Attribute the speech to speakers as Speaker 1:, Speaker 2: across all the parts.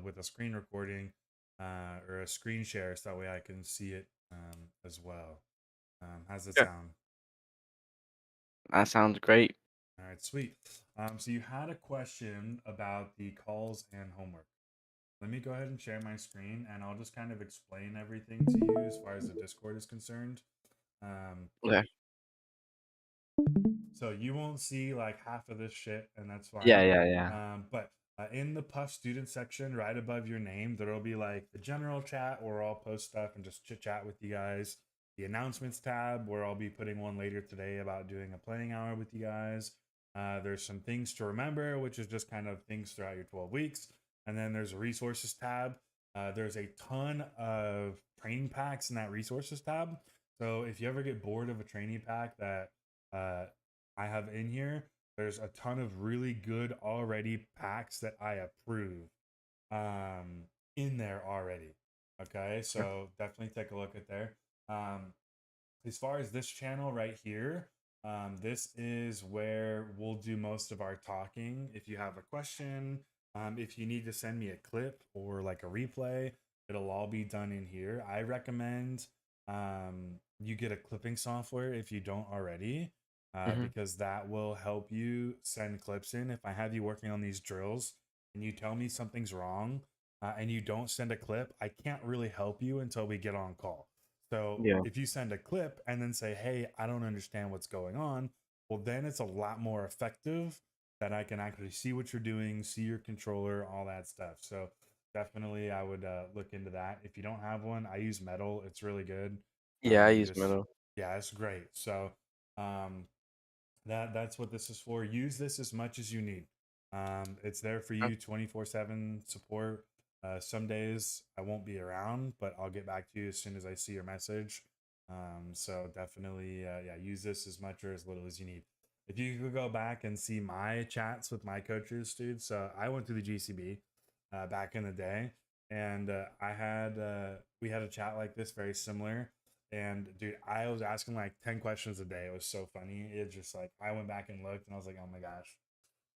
Speaker 1: with a screen recording or a screen share, so that way I can see it as well. How's it
Speaker 2: Yeah,
Speaker 1: sound?
Speaker 2: that sounds great.
Speaker 1: All right, sweet. So you had a question about the calls and homework. Let me go ahead and share my screen, and I'll just kind of explain everything to you as far as the Discord is concerned. Um,
Speaker 2: Okay.
Speaker 1: so you won't see like half of this shit, and that's
Speaker 2: Yeah,
Speaker 1: fine.
Speaker 2: yeah, yeah.
Speaker 1: But in the Puff student section, right above your name, there'll be like the general chat where I'll post stuff and just chit chat with you guys. The announcements tab where I'll be putting one later today about doing a playing hour with you guys. There's some things to remember, which is just kind of things throughout your 12 weeks. And then there's a resources tab. There's a ton of training packs in that resources tab. So if you ever get bored of a training pack that uh, I have in here, there's a ton of really good already packs that I approve um, in there already. Okay, so definitely take a look at there. Um, as far as this channel right here, this is where we'll do most of our talking. If you have a question, if you need to send me a clip or like a replay, it'll all be done in here. I recommend you get a clipping software if you don't already,
Speaker 2: Mhm.
Speaker 1: because that will help you send clips in. If I have you working on these drills and you tell me something's wrong and you don't send a clip, I can't really help you until we get on call. So
Speaker 2: Yeah.
Speaker 1: if you send a clip and then say, "Hey, I don't understand what's going on," well, then it's a lot more effective that I can actually see what you're doing, see your controller, all that stuff. So definitely, I would look into that. If you don't have one, I use Metal. It's really good.
Speaker 2: Yeah, I
Speaker 1: You
Speaker 2: use
Speaker 1: just,
Speaker 2: Metal.
Speaker 1: yeah, it's great. So um, that's what this is for. Use this as much as you need. It's there for
Speaker 2: Okay.
Speaker 1: you 24/7 support. Some days I won't be around, but I'll get back to you as soon as I see your message. So definitely, yeah, use this as much or as little as you need. If you could go back and see my chats with my coaches, dude. So I went through the GCB back in the day, and we had a chat like this, very similar. And dude, I was asking like 10 questions a day. It was so funny. It just like I went back and looked and I was like, oh my gosh.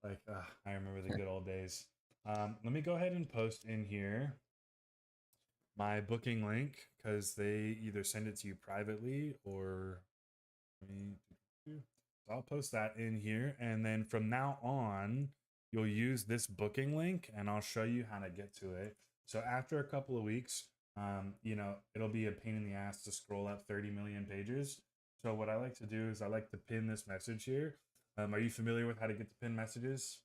Speaker 1: Like I remember the good old days. Let me go ahead and post in here my booking link because they either send it to you privately or so I'll post that in here. And then from now on, you'll use this booking link and I'll show you how to get to it. So after a couple of weeks, it'll be a pain in the ass to scroll up 30 million pages. So what I like to do is I like to pin this message here. Are you familiar with how to get to pin messages?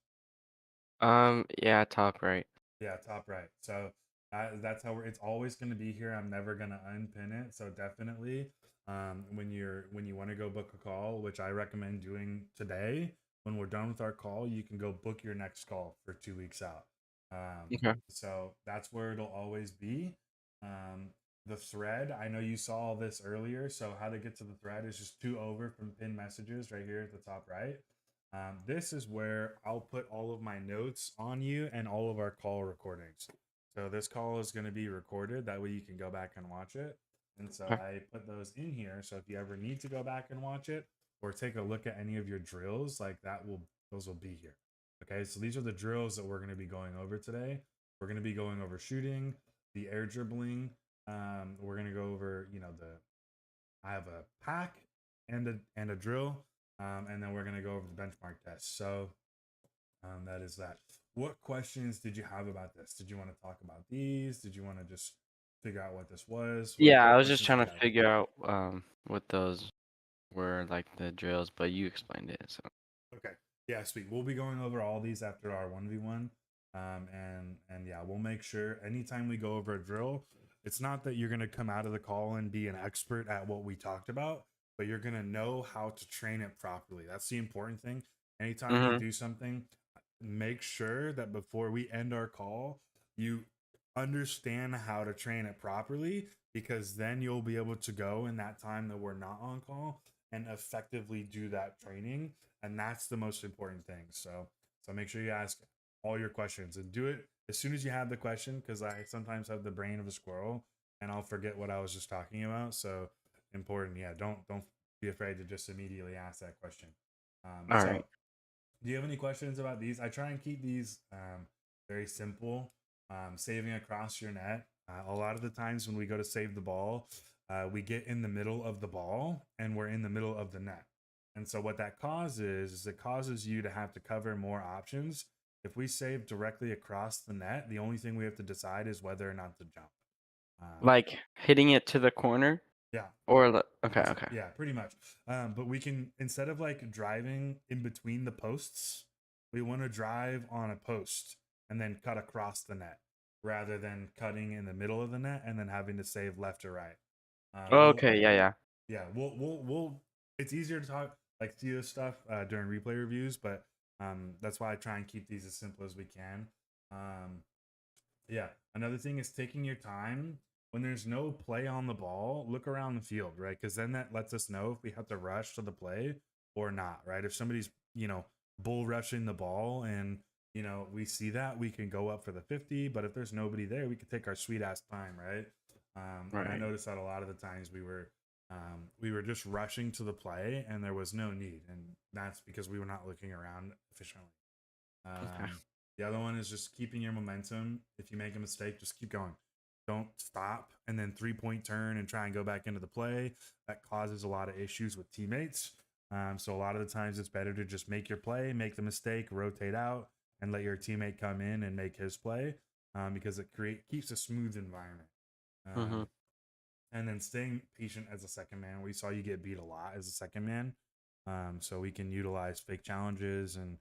Speaker 2: Yeah, top right.
Speaker 1: Yeah, top right. So that's how it's always going to be here. I'm never going to unpin it. So definitely, when you want to go book a call, which I recommend doing today, when we're done with our call, you can go book your next call for 2 weeks out.
Speaker 2: Okay.
Speaker 1: So that's where it'll always be. Um, the thread, I know you saw this earlier. So how to get to the thread is just two over from pin messages right here at the top right. This is where I'll put all of my notes on you and all of our call recordings. So this call is going to be recorded. That way you can go back and watch it. And so
Speaker 2: Okay.
Speaker 1: I put those in here. So if you ever need to go back and watch it or take a look at any of your drills, like those will be here. Okay. So these are the drills that we're going to be going over today. We're going to be going over shooting, the air dribbling. We're going to go over, I have a pack and a drill, and then we're gonna go over the benchmark test. So that is that. What questions did you have about this? Did you want to talk about these? Did you want to just figure out what this was? What
Speaker 2: Yeah, I
Speaker 1: what
Speaker 2: was just
Speaker 1: questions did
Speaker 2: trying
Speaker 1: you
Speaker 2: to
Speaker 1: have?
Speaker 2: figure out what those were, like the drills, but you explained it, so.
Speaker 1: Okay. Yeah, sweet. We'll be going over all these after our 1v1. And yeah, we'll make sure anytime we go over a drill, it's not that you're gonna come out of the call and be an expert at what we talked about, but you're gonna know how to train it properly. That's the important thing. Anytime you
Speaker 2: Mhm.
Speaker 1: do something, make sure that before we end our call, you understand how to train it properly because then you'll be able to go in that time that we're not on call and effectively do that training, and that's the most important thing. So make sure you ask all your questions and do it as soon as you have the question because I sometimes have the brain of a squirrel and I'll forget what I was just talking about. So important, yeah, don't be afraid to just immediately ask that question.
Speaker 2: All
Speaker 1: So
Speaker 2: right.
Speaker 1: do you have any questions about these? I try and keep these very simple. saving across your net. A lot of the times when we go to save the ball, we get in the middle of the ball and we're in the middle of the net. And so what that causes is it causes you to have to cover more options. If we save directly across the net, the only thing we have to decide is whether or not to jump. Um,
Speaker 2: Like hitting it to the corner
Speaker 1: yeah,
Speaker 2: or okay, okay.
Speaker 1: yeah, pretty much. But we can, instead of like driving in between the posts, we want to drive on a post and then cut across the net rather than cutting in the middle of the net and then having to save left or right. We'll
Speaker 2: Okay, yeah, yeah.
Speaker 1: yeah, we'll it's easier to talk like see this stuff during replay reviews, but that's why I try and keep these as simple as we can. Um, yeah. Another thing is taking your time when there's no play on the ball. Look around the field, right? Because then that lets us know if we have to rush to the play or not, right? If somebody's bull rushing the ball and we see that, we can go up for the 50. But if there's nobody there, we could take our sweet ass time, right? And I
Speaker 2: Right.
Speaker 1: noticed that a lot of the times we were just rushing to the play and there was no need, and that's because we were not looking around efficiently.
Speaker 2: Okay.
Speaker 1: The other one is just keeping your momentum. If you make a mistake, just keep going. Don't stop and then 3-point turn and try and go back into the play. That causes a lot of issues with teammates. So a lot of the times it's better to just make your play, make the mistake, rotate out, and let your teammate come in and make his play, because it keeps a smooth environment.
Speaker 2: Mm-hmm.
Speaker 1: And then staying patient as a second man. We saw you get beat a lot as a second man. So we can utilize fake challenges and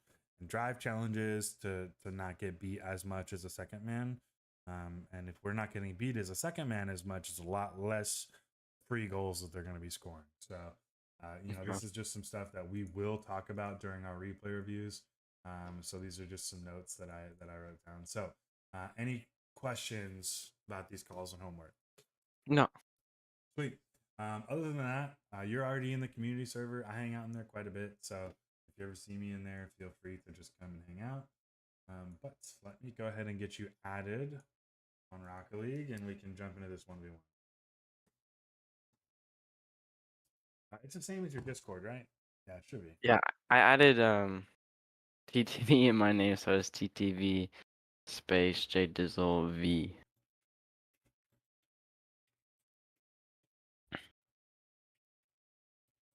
Speaker 1: drive challenges to not get beat as much as a second man. And if we're not getting beat as a second man as much, it's a lot less free goals that they're going to be scoring. So,
Speaker 2: Okay.
Speaker 1: this is just some stuff that we will talk about during our replay reviews. So these are just some notes that I wrote down. So, any questions about these calls and homework?
Speaker 2: No.
Speaker 1: Sweet. Other than that, you're already in the community server. I hang out in there quite a bit. So if you ever see me in there, feel free to just come and hang out. But let me go ahead and get you added on Rocket League and we can jump into this 1v1. It's the same as your Discord, right? Yeah, it should be.
Speaker 2: Yeah, I added TTV in my name, so it's TTV space Jdizel V.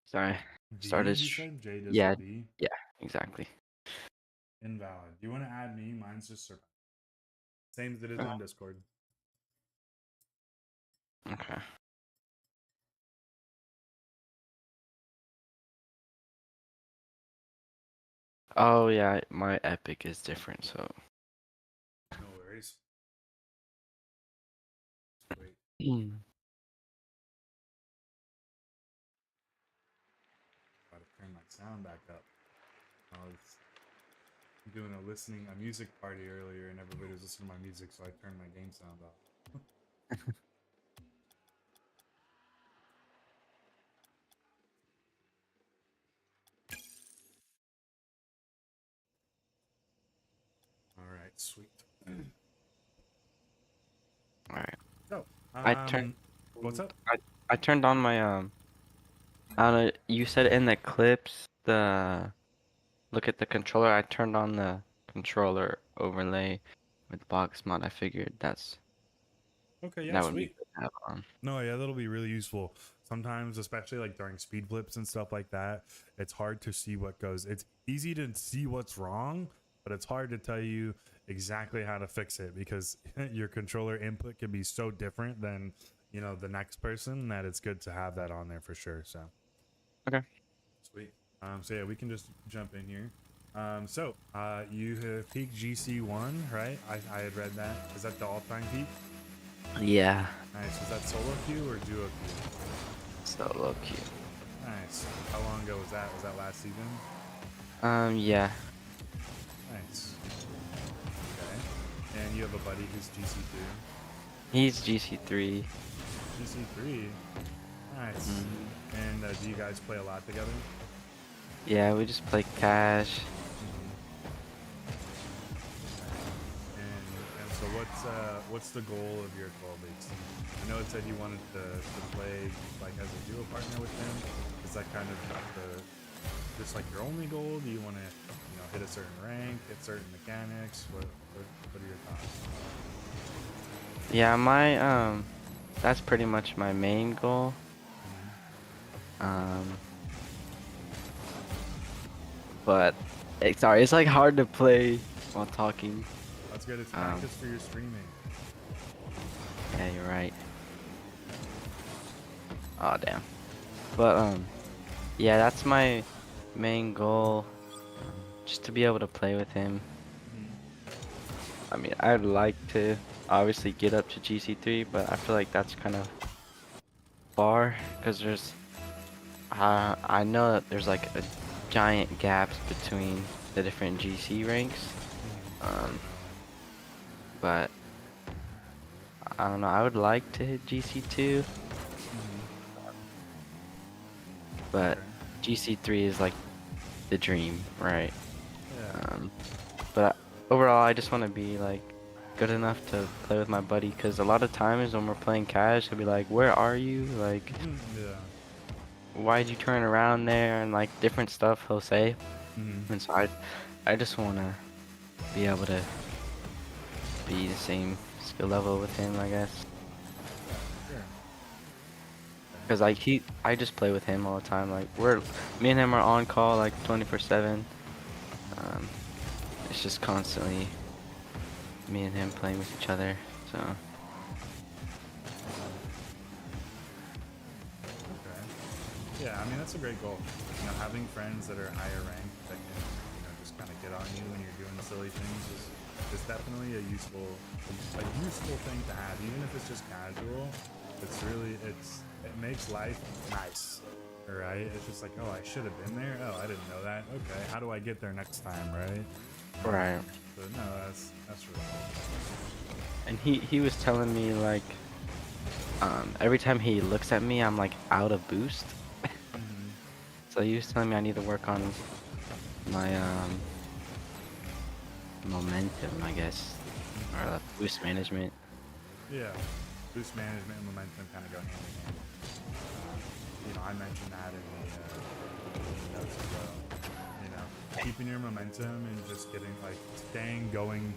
Speaker 2: Sorry.
Speaker 1: V,
Speaker 2: Started.
Speaker 1: you said?
Speaker 2: Yeah,
Speaker 1: Jdizel V?
Speaker 2: yeah, exactly.
Speaker 1: Invalid. Do you want to add me? Mine's just Serpent. Same as it is
Speaker 2: Oh,
Speaker 1: on Discord.
Speaker 2: okay. Oh yeah, my epic is different, so.
Speaker 1: No worries. Wait, gotta turn my sound back up. I was doing a music party earlier, and everybody was listening to my music, so I turned my game sound off. All right, sweet.
Speaker 2: All right.
Speaker 1: So,
Speaker 2: I turned.
Speaker 1: what's up?
Speaker 2: I turned on my I don't know. You said in the clips the look at the controller. I turned on the controller overlay with box mod. I figured
Speaker 1: Okay, yeah,
Speaker 2: that would be
Speaker 1: sweet.
Speaker 2: good to have on.
Speaker 1: No, yeah, that'll be really useful. Sometimes, especially like during speed flips and stuff like that, it's hard to see what goes. It's easy to see what's wrong, but it's hard to tell you exactly how to fix it because your controller input can be so different than the next person that it's good to have that on there for sure. So
Speaker 2: Okay.
Speaker 1: sweet. So yeah, we can just jump in here. You have peaked GC1, right? I had read that. Is that the all-time peak?
Speaker 2: Yeah.
Speaker 1: Nice. Was that solo queue or duo queue?
Speaker 2: So low key.
Speaker 1: Nice. How long ago was that? Was that last season?
Speaker 2: Yeah.
Speaker 1: Nice. Okay. And you have a buddy who's GC2.
Speaker 2: He's GC3.
Speaker 1: GC3. Nice.
Speaker 2: Mm.
Speaker 1: And do you guys play a lot together?
Speaker 2: Yeah, we just play cash.
Speaker 1: And so what's the goal of your 12-8 team? I know it said you wanted to play like as a duo partner with him. Is that kind of just like your only goal? Do you want to hit a certain rank, hit certain mechanics? What are your thoughts?
Speaker 2: Yeah, that's pretty much my main goal.
Speaker 1: Mhm.
Speaker 2: Um, but sorry, it's like hard to play while talking.
Speaker 1: That's good. It's
Speaker 2: Um,
Speaker 1: practice for your streaming.
Speaker 2: yeah, you're right. Oh damn. But yeah, that's my main goal. Just to be able to play with him.
Speaker 1: Mhm.
Speaker 2: I mean, I'd like to obviously get up to GC3, but I feel like that's kind of far because I know that there's like a giant gaps between the different GC ranks. Um,
Speaker 1: Definitely.
Speaker 2: but I don't know. I would like to hit GC2,
Speaker 1: Mhm.
Speaker 2: but
Speaker 1: Okay.
Speaker 2: GC3 is like the dream, right?
Speaker 1: Yeah.
Speaker 2: Um, but overall, I just want to be like good enough to play with my buddy because a lot of times when we're playing cash, he'll be like, "Where are you? Like,
Speaker 1: Yeah.
Speaker 2: why'd you turn around there?" And like different stuff he'll say.
Speaker 1: Mhm.
Speaker 2: And so I just want to be able to be the same skill level with him, I guess.
Speaker 1: Yeah, for sure. Okay.
Speaker 2: Cause like I just play with him all the time. Like me and him are on call like 24/7. Um, it's just constantly me and him playing with each other. So
Speaker 1: Okay. Yeah, I mean that's a great goal. You know, having friends that are higher ranked that can, just kind of get on you when you're doing silly things is definitely a useful thing to have, even if it's just casual. It makes life nice. Right? It's just like, oh, I should have been there. Oh, I didn't know that. Okay, how do I get there next time, right?
Speaker 2: right.
Speaker 1: So no, that's really
Speaker 2: And he was telling me like every time he looks at me, I'm like out of boost.
Speaker 1: cool. Hmm.
Speaker 2: So he was telling me I need to work on my momentum, I guess, or
Speaker 1: Hmm.
Speaker 2: boost management.
Speaker 1: Yeah, boost management and momentum kind of go hand in hand. I mentioned that in the notes as well. You know, keeping your momentum and just getting like staying going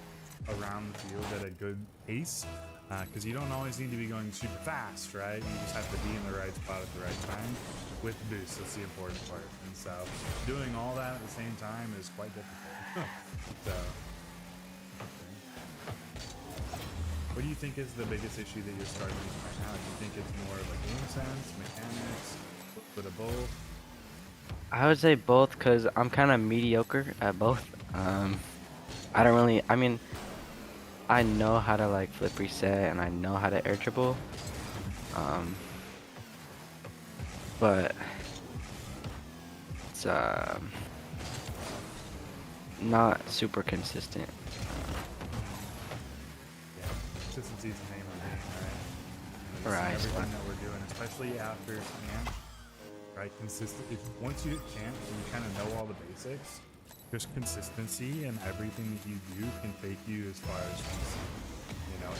Speaker 1: around the field at a good pace. Because you don't always need to be going super fast, right? You just have to be in the right spot at the right time with boost. That's the important part. And so, doing all that at the same time is quite difficult. So, okay. What do you think is the biggest issue that you're struggling with right now? Do you think it's more of a game sense, mechanics, a little bit of both?
Speaker 2: I would say both because I'm kind of mediocre at both. I don't really, I mean, I know how to like flip reset and I know how to air dribble. Um, but it's not super consistent.
Speaker 1: Yeah, consistency is the name of the game, right? Just in
Speaker 2: Right.
Speaker 1: everything that we're doing, especially after camp, right? Consistent. If once you hit camp and you kind of know all the basics, just consistency and everything that you do can take you as far as PC.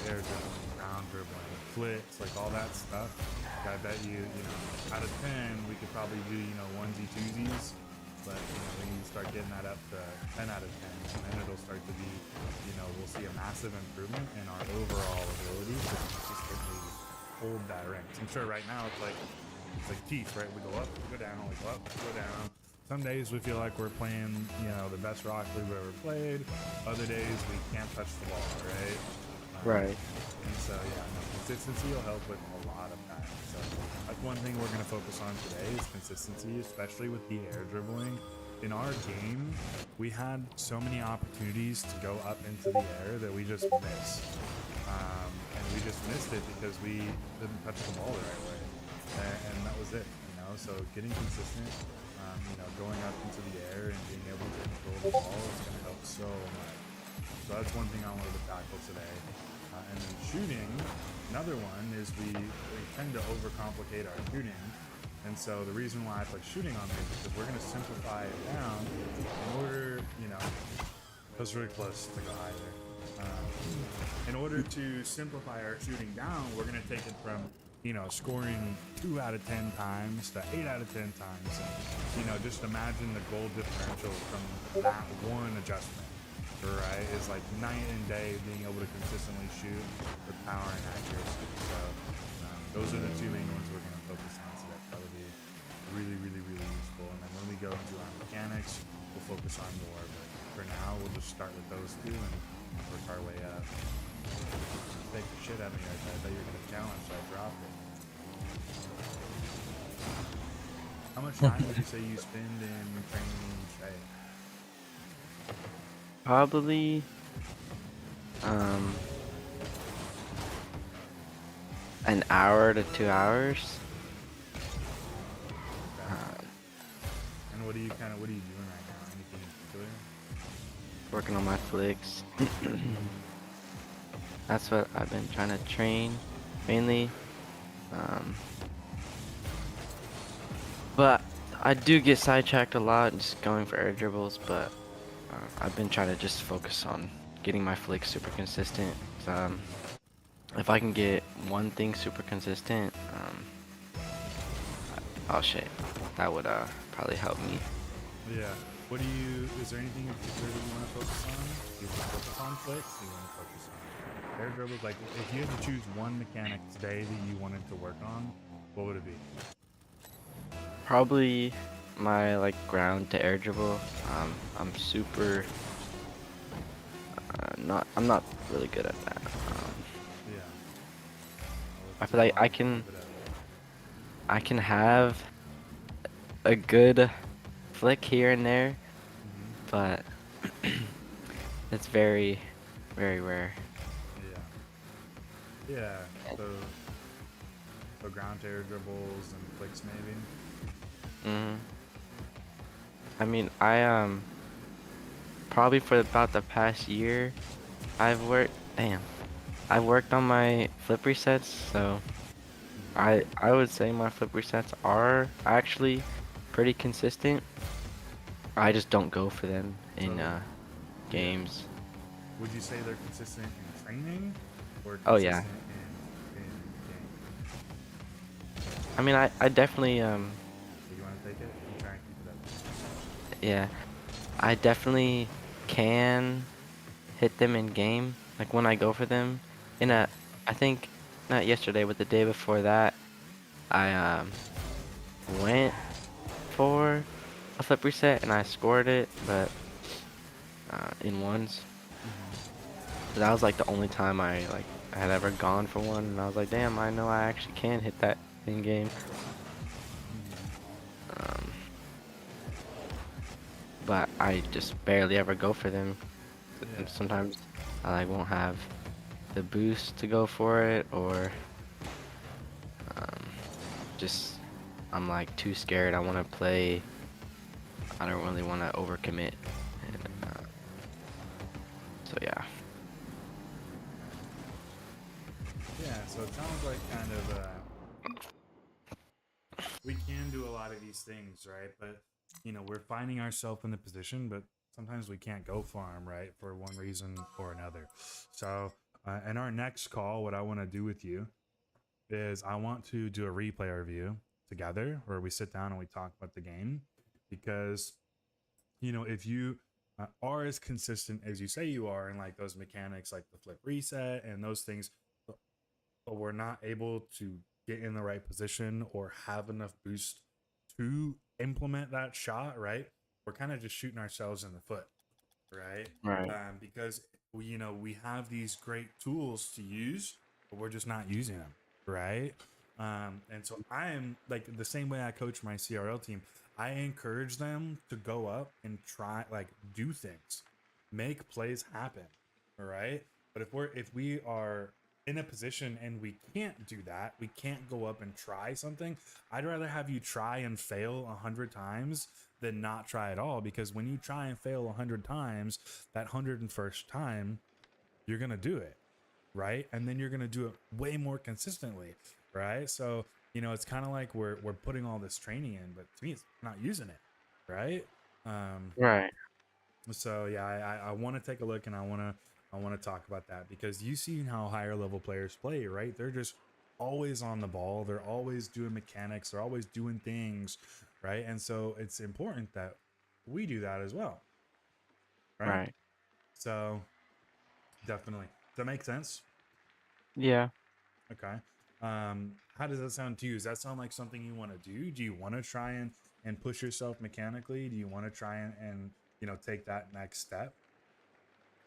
Speaker 1: Air dribbling, ground dribbling, flicks, like all that stuff. I bet out of 10, we could probably do, onesie, twosies. But, we need to start getting that up to 10 out of 10. And then it'll start to be, we'll see a massive improvement in our overall ability to consistently hold that rank. I'm sure right now it's like teeth, right? We go up, we go down, we go up, we go down. Some days we feel like we're playing, the best Rocket League we've ever played. Other days we can't touch the ball, right?
Speaker 2: Right.
Speaker 1: And so, yeah, no, consistency will help with a lot of that. So that's one thing we're going to focus on today is consistency, especially with the air dribbling. In our game, we had so many opportunities to go up into the air that we just missed. And we just missed it because we didn't touch the ball the right way. And that was it. So getting consistent, going up into the air and being able to control the ball is going to help so much. So that's one thing I wanted to tackle today. And then shooting, another one is we tend to overcomplicate our shooting. And so the reason why I put shooting on there is because we're going to simplify it down in order, that was really close to go high there. In order to simplify our shooting down, we're going to take it from, scoring 2 out of 10 times to 8 out of 10 times. And, just imagine the goal differential from that one adjustment. Right, is like night and day being able to consistently shoot with power and those are the two main ones we're going to focus on today. That'll be really, really, really useful. And then when we go into our mechanics, we'll focus on more. But for now, we'll just start with those two and work our way up. Take the shit out of me right there. I thought you were going to challenge, so I dropped it. How much time would you say you spend in training each day?
Speaker 2: Probably um an hour to 2 hours.
Speaker 1: Okay. And what are you doing right now? Anything in particular?
Speaker 2: Working on my flicks. That's what I've been trying to train mainly. Um, but I do get sidetracked a lot just going for air dribbles, but I've been trying to just focus on getting my flicks super consistent. If I can get one thing super consistent, oh shit, that would probably help me.
Speaker 1: Yeah. Is there anything in particular that you want to focus on? Do you want to focus on flicks? Do you want to focus on air dribbles? Like, if you had to choose one mechanic today that you wanted to work on, what would it be?
Speaker 2: Probably my like ground to air dribble. I'm super I'm not really good at that.
Speaker 1: Yeah.
Speaker 2: I
Speaker 1: Let's
Speaker 2: feel like
Speaker 1: flip it up.
Speaker 2: I can have a good flick here and there,
Speaker 1: Mm-hmm.
Speaker 2: but it's very, very rare.
Speaker 1: Yeah. Yeah. So ground to air dribbles and flicks maybe.
Speaker 2: hmm I mean, I probably for about the past year, I've worked on my flip resets, so
Speaker 1: Mm-hmm.
Speaker 2: I would say my flip resets are actually pretty consistent. I just don't go for them in
Speaker 1: So yeah.
Speaker 2: games.
Speaker 1: Would you say they're consistent in training or
Speaker 2: Oh yeah.
Speaker 1: consistent in game?
Speaker 2: I mean, I definitely
Speaker 1: So you want to take it? I'm trying to keep it up.
Speaker 2: yeah, I definitely can hit them in game. Like when I go for them in
Speaker 1: Yeah.
Speaker 2: I think not yesterday, but the day before that, I went for a flip reset and I scored it, but in ones.
Speaker 1: Mm-hmm.
Speaker 2: So that was like the only time I had ever gone for one, and I was like, damn, I know I actually can hit that in game.
Speaker 1: Mm-hmm.
Speaker 2: Um, but I just barely ever go for them. And
Speaker 1: Yeah.
Speaker 2: sometimes I like won't have the boost to go for it, or um, just I'm like too scared. I want to play. I don't really want to overcommit. And,
Speaker 1: Mm-hmm.
Speaker 2: so yeah.
Speaker 1: Yeah. So it sounds like kind of we can do a lot of these things, right? But we're finding ourselves in the position, but sometimes we can't go for them, right? For one reason or another. So in our next call, what I want to do with you is I want to do a replay review together where we sit down and we talk about the game because if you are as consistent as you say you are in like those mechanics like the flip reset and those things, but we're not able to get in the right position or have enough boost to implement that shot, right? We're kind of just shooting ourselves in the foot, right?
Speaker 2: Right.
Speaker 1: Because we have these great tools to use, but we're just not using them, right? And so I am like the same way I coach my CRL team. I encourage them to go up and try, like, do things, make plays happen, all right? But if we are in a position and we can't do that, we can't go up and try something. I'd rather have you try and fail 100 times than not try at all, because when you try and fail 100 times, that 101st time you're gonna do it, right? And then you're gonna do it way more consistently, right? So it's kind of like we're putting all this training in, but to me it's not using it, right? um
Speaker 2: Right.
Speaker 1: so yeah, I want to take a look, and I want to talk about that, because you see how higher level players play, right? They're just always on the ball. They're always doing mechanics. They're always doing things, right? And so it's important that we do that as well, right?
Speaker 2: Right.
Speaker 1: So definitely. Does that make sense?
Speaker 2: Yeah.
Speaker 1: Okay. How does that sound to you? Does that sound like something you want to do? Do you want to try and push yourself mechanically? Do you want to try and take that next step?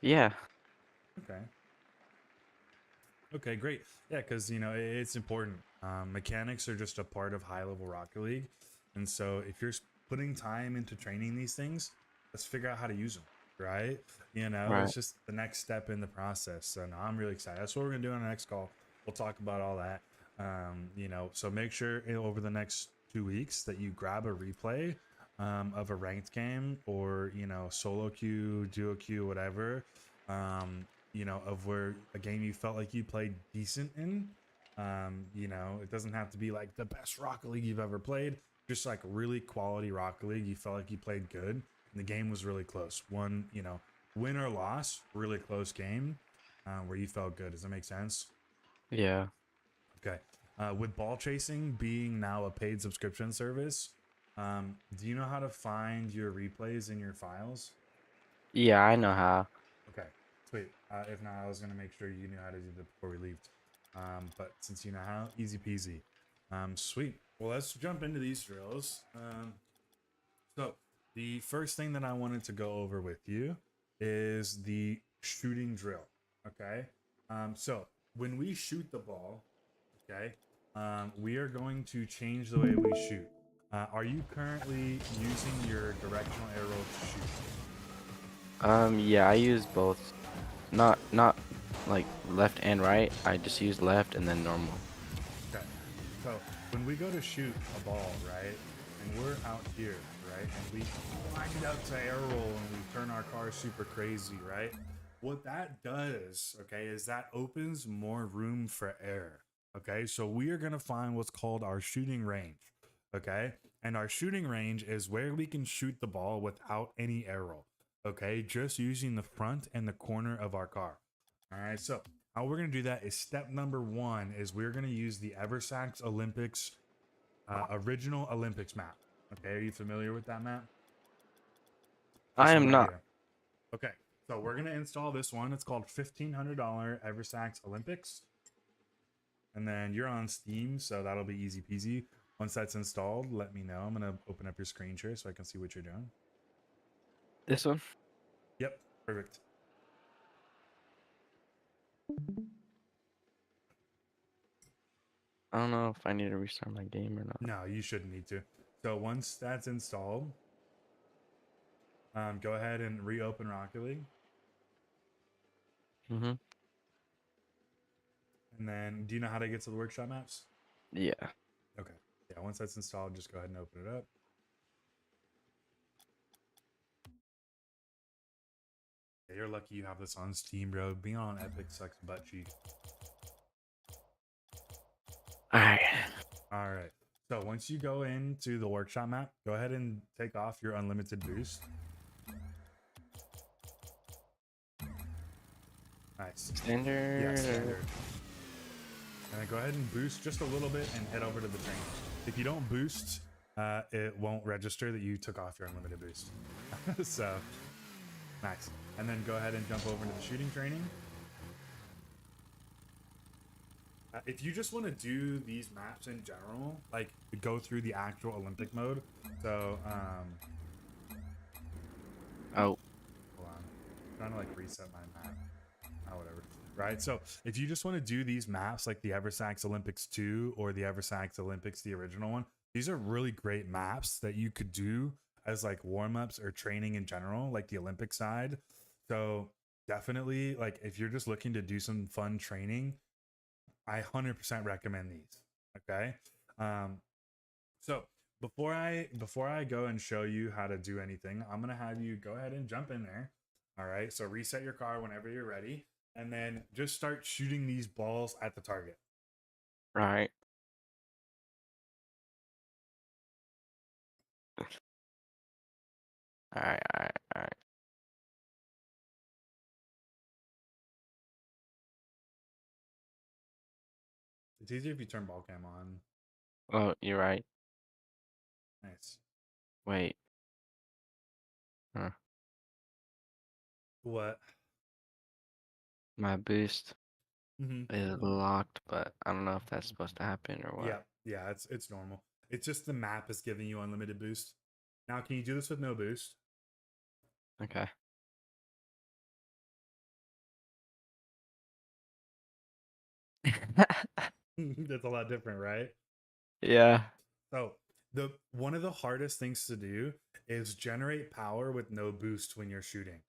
Speaker 2: Yeah.
Speaker 1: Okay. Okay, great. Yeah, because it's important. Mechanics are just a part of high level Rocket League, and so if you're putting time into training these things, let's figure out how to use them. Right?
Speaker 2: Right.
Speaker 1: It's just the next step in the process. So no, I'm really excited. That's what we're gonna do on the next call. We'll talk about all that. So make sure over the next 2 weeks that you grab a replay of a ranked game or solo queue, duo queue, whatever. Of where a game you felt like you played decent in. It doesn't have to be like the best Rocket League you've ever played, just like really quality Rocket League. You felt like you played good, and the game was really close. One, win or loss, really close game where you felt good. Does that make sense?
Speaker 2: Yeah.
Speaker 1: Okay. With ball chasing being now a paid subscription service, do you know how to find your replays in your files?
Speaker 2: Yeah, I know how.
Speaker 1: Okay, sweet. If not, I was gonna make sure you knew how to do that before we leave. But since you know how, easy peasy. Sweet. Well, let's jump into these drills. So the first thing that I wanted to go over with you is the shooting drill. Okay. So when we shoot the ball, okay, we are going to change the way we shoot. Are you currently using your directional arrow to shoot?
Speaker 2: Yeah, I use both. Not like left and right. I just use left and then normal.
Speaker 1: Okay. So when we go to shoot a ball, right, and we're out here, right, and we wind up to air roll and we turn our car super crazy, right? What that does, okay, is that opens more room for air. Okay, so we are gonna find what's called our shooting range. Okay, and our shooting range is where we can shoot the ball without any air roll. Okay, just using the front and the corner of our car. All right, so how we're going to do that is step number one is we're going to use the Eversax Olympics original Olympics map. Okay, are you familiar with that map?
Speaker 2: I
Speaker 1: This one
Speaker 2: am
Speaker 1: right
Speaker 2: not.
Speaker 1: here. Okay, so we're going to install this one. It's called $1,500 Eversax Olympics. And then you're on Steam, so that'll be easy peasy. Once that's installed, let me know. I'm going to open up your screen share so I can see what you're doing.
Speaker 2: This one?
Speaker 1: Yep, perfect.
Speaker 2: I don't know if I need to restart my game or not.
Speaker 1: No, you shouldn't need to. So once that's installed, go ahead and reopen Rocket League.
Speaker 2: Mhm.
Speaker 1: And then, do you know how to get to the workshop maps?
Speaker 2: Yeah.
Speaker 1: Okay. Yeah, once that's installed, just go ahead and open it up. Yeah, you're lucky you have this on Steam, bro. Being on Epic sucks butt cheek.
Speaker 2: All right.
Speaker 1: All right. So once you go into the workshop map, go ahead and take off your unlimited boost. Nice. Yeah,
Speaker 2: Standard.
Speaker 1: standard. And then go ahead and boost just a little bit and head over to the train. If you don't boost, it won't register that you took off your unlimited boost. So nice. And then go ahead and jump over to the shooting training. If you just want to do these maps in general, like go through the actual Olympic mode. So,
Speaker 2: Oh.
Speaker 1: hold on. I'm trying to like reset my map. Oh, whatever. Right. So if you just want to do these maps like the Eversax Olympics 2 or the Eversax Olympics, the original one, these are really great maps that you could do as like warm ups or training in general, like the Olympic side. So definitely, like if you're just looking to do some fun training, I 100% recommend these. Okay. Um, so before I go and show you how to do anything, I'm gonna have you go ahead and jump in there. All right. So reset your car whenever you're ready, and then just start shooting these balls at the target.
Speaker 2: Right. All right. All right. All right.
Speaker 1: It's easier if you turn ball cam on.
Speaker 2: Oh, you're right.
Speaker 1: Nice.
Speaker 2: Wait. Huh.
Speaker 1: What?
Speaker 2: My boost.
Speaker 1: Hmm.
Speaker 2: is locked, but I don't know if that's supposed to happen or what.
Speaker 1: Yeah, yeah, it's normal. It's just the map is giving you unlimited boost. Now, can you do this with no boost?
Speaker 2: Okay.
Speaker 1: That's a lot different, right?
Speaker 2: Yeah.
Speaker 1: So the one of the hardest things to do is generate power with no boost when you're shooting.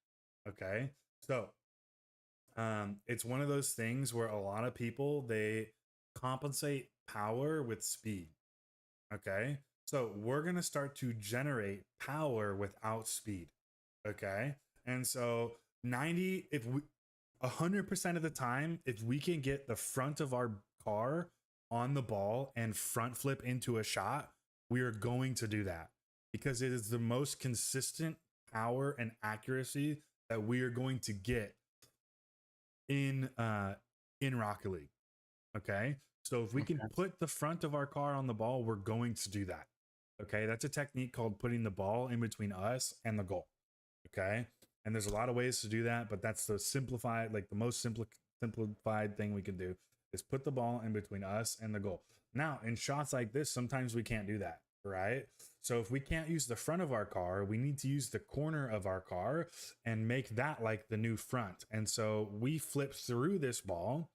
Speaker 1: Okay. So it's one of those things where a lot of people they compensate power with speed. Okay. So we're gonna start to generate power without speed. Okay. And so 90, if we 100% of the time, if we can get the front of our car on the ball and front flip into a shot, we are going to do that because it is the most consistent power and accuracy that we are going to get in Rocket League. Okay. So if we can
Speaker 2: Okay.
Speaker 1: put the front of our car on the ball, we're going to do that. Okay. That's a technique called putting the ball in between us and the goal. Okay. And there's a lot of ways to do that, but that's the simplified, like the most simplified thing we can do is put the ball in between us and the goal. Now, in shots like this, sometimes we can't do that, right? So if we can't use the front of our car, we need to use the corner of our car and make that like the new front. And so we flip through this ball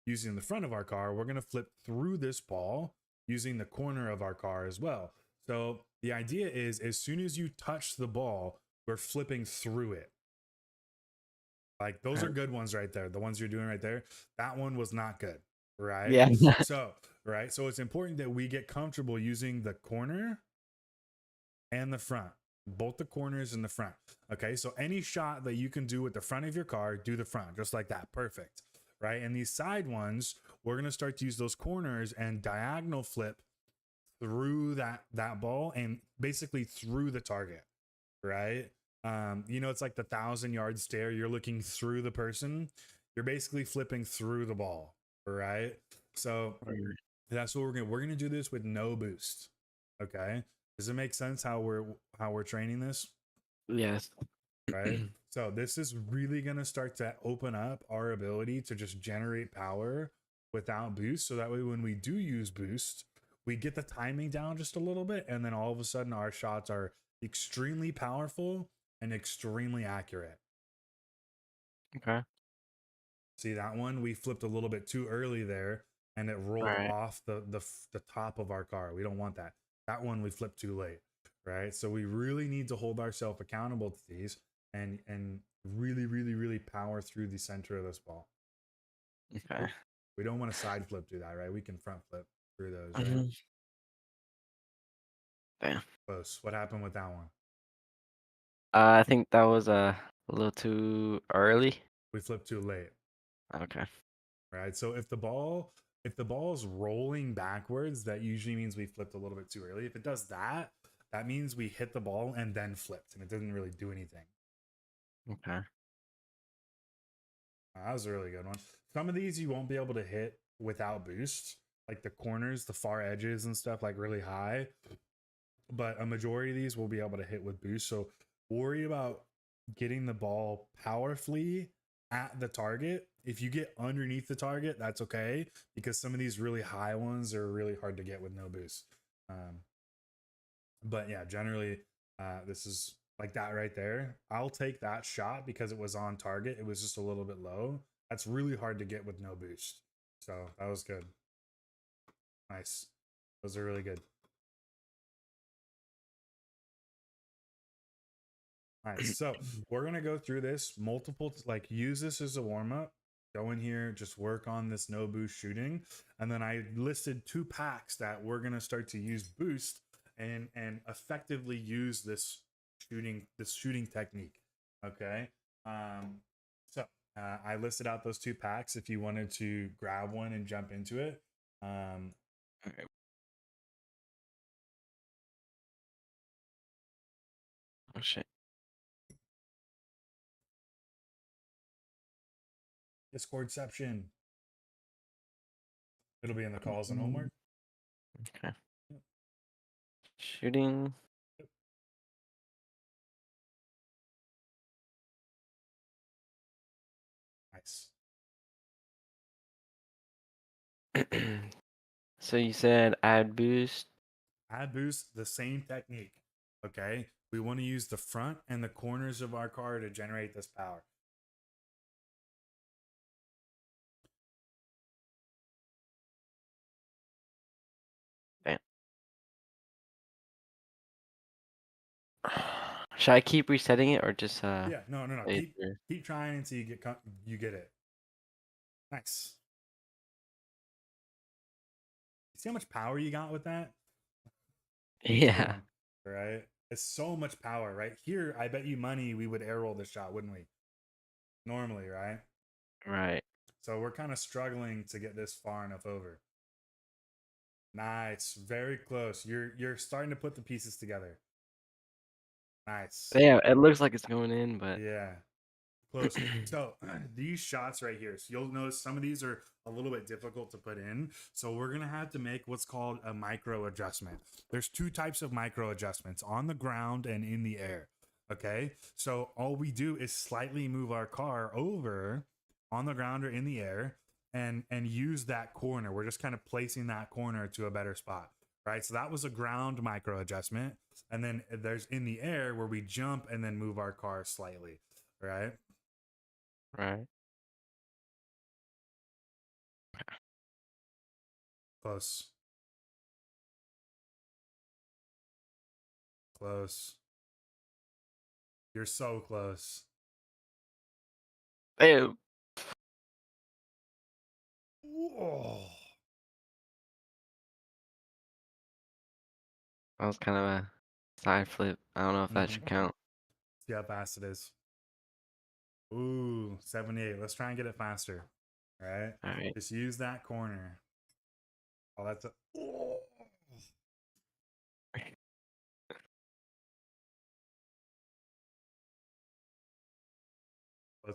Speaker 1: using the front of our car. We're going to flip through this ball using the corner of our car as well. So the idea is as soon as you touch the ball, we're flipping through it. Like those are
Speaker 2: Okay.
Speaker 1: good ones right there. The ones you're doing right there. That one was not good. Right.
Speaker 2: Yeah.
Speaker 1: So, right. So it's important that we get comfortable using the corner and the front, both the corners and the front. Okay. So any shot that you can do with the front of your car, do the front just like that. Perfect. Right. And these side ones, we're going to start to use those corners and diagonal flip through that ball and basically through the target. Right? It's like the 1,000 yard stare. You're looking through the person. You're basically flipping through the ball, right? So
Speaker 2: Alright.
Speaker 1: that's what we're gonna do this with no boost. Okay. Does it make sense how we're training this?
Speaker 2: Yes.
Speaker 1: Right. So this is really gonna start to open up our ability to just generate power without boost. So that way when we do use boost, we get the timing down just a little bit, and then all of a sudden our shots are extremely powerful and extremely accurate.
Speaker 2: Okay.
Speaker 1: See that one? We flipped a little bit too early there and it
Speaker 2: All
Speaker 1: rolled
Speaker 2: right.
Speaker 1: off the top of our car. We don't want that. That one we flipped too late. Right? So we really need to hold ourselves accountable to these and really, really, really power through the center of this ball.
Speaker 2: Okay.
Speaker 1: We don't want to side flip through that, right? We can front flip through those, right?
Speaker 2: Mhm. Damn.
Speaker 1: Close. What happened with that one?
Speaker 2: I think that was a little too early.
Speaker 1: We flipped too late.
Speaker 2: Okay.
Speaker 1: Right? So if the ball is rolling backwards, that usually means we flipped a little bit too early. If it does that, that means we hit the ball and then flipped, and it didn't really do anything.
Speaker 2: Okay.
Speaker 1: That was a really good one. Some of these you won't be able to hit without boost, like the corners, the far edges, and stuff, like really high. But a majority of these will be able to hit with boost. So worry about getting the ball powerfully at the target. If you get underneath the target, that's okay because some of these really high ones are really hard to get with no boost. Um, but yeah, generally, this is like that right there. I'll take that shot because it was on target. It was just a little bit low. That's really hard to get with no boost. So that was good. Nice. Those are really good. Nice. So we're gonna go through this multiple, like use this as a warm up. Go in here, just work on this no boost shooting, and then I listed 2 packs that we're gonna start to use boost and effectively use this shooting technique. Okay. Um. So I listed out those 2 packs if you wanted to grab one and jump into it. Um.
Speaker 2: All right. Oh shit.
Speaker 1: Discordception. It'll be in the calls and
Speaker 2: Mhm.
Speaker 1: homework.
Speaker 2: Okay. Shooting.
Speaker 1: Nice.
Speaker 2: So you said add boost.
Speaker 1: Add boost, the same technique. Okay. We want to use the front and the corners of our car to generate this power.
Speaker 2: Damn. Should I keep resetting it or just
Speaker 1: Yeah, no.
Speaker 2: play it
Speaker 1: Keep
Speaker 2: through?
Speaker 1: keep trying until you get it. Nice. See how much power you got with that? It's a good
Speaker 2: Yeah.
Speaker 1: one, right? It's so much power, right? Here, I bet you money we would air roll this shot, wouldn't we? Normally, right?
Speaker 2: Right.
Speaker 1: So we're kind of struggling to get this far enough over. Nice, very close. You're starting to put the pieces together. Nice.
Speaker 2: Yeah, it looks like it's going in, but
Speaker 1: Yeah, close. So these shots right here, so you'll notice some of these are a little bit difficult to put in. So we're gonna have to make what's called a micro adjustment. There's two types of micro adjustments: on the ground and in the air. Okay, so all we do is slightly move our car over on the ground or in the air, and use that corner. We're just kind of placing that corner to a better spot, right? So that was a ground micro adjustment, and then there's in the air where we jump and then move our car slightly, right?
Speaker 2: right.
Speaker 1: Close. Close. You're so close.
Speaker 2: Ew.
Speaker 1: Whoa.
Speaker 2: That was kind of a side flip. I don't know if that
Speaker 1: Mm-hmm.
Speaker 2: should count.
Speaker 1: See how fast it is. Ooh, 78. Let's try and get it faster. All right.
Speaker 2: All right.
Speaker 1: Just use that corner. Oh, that's a. Oh.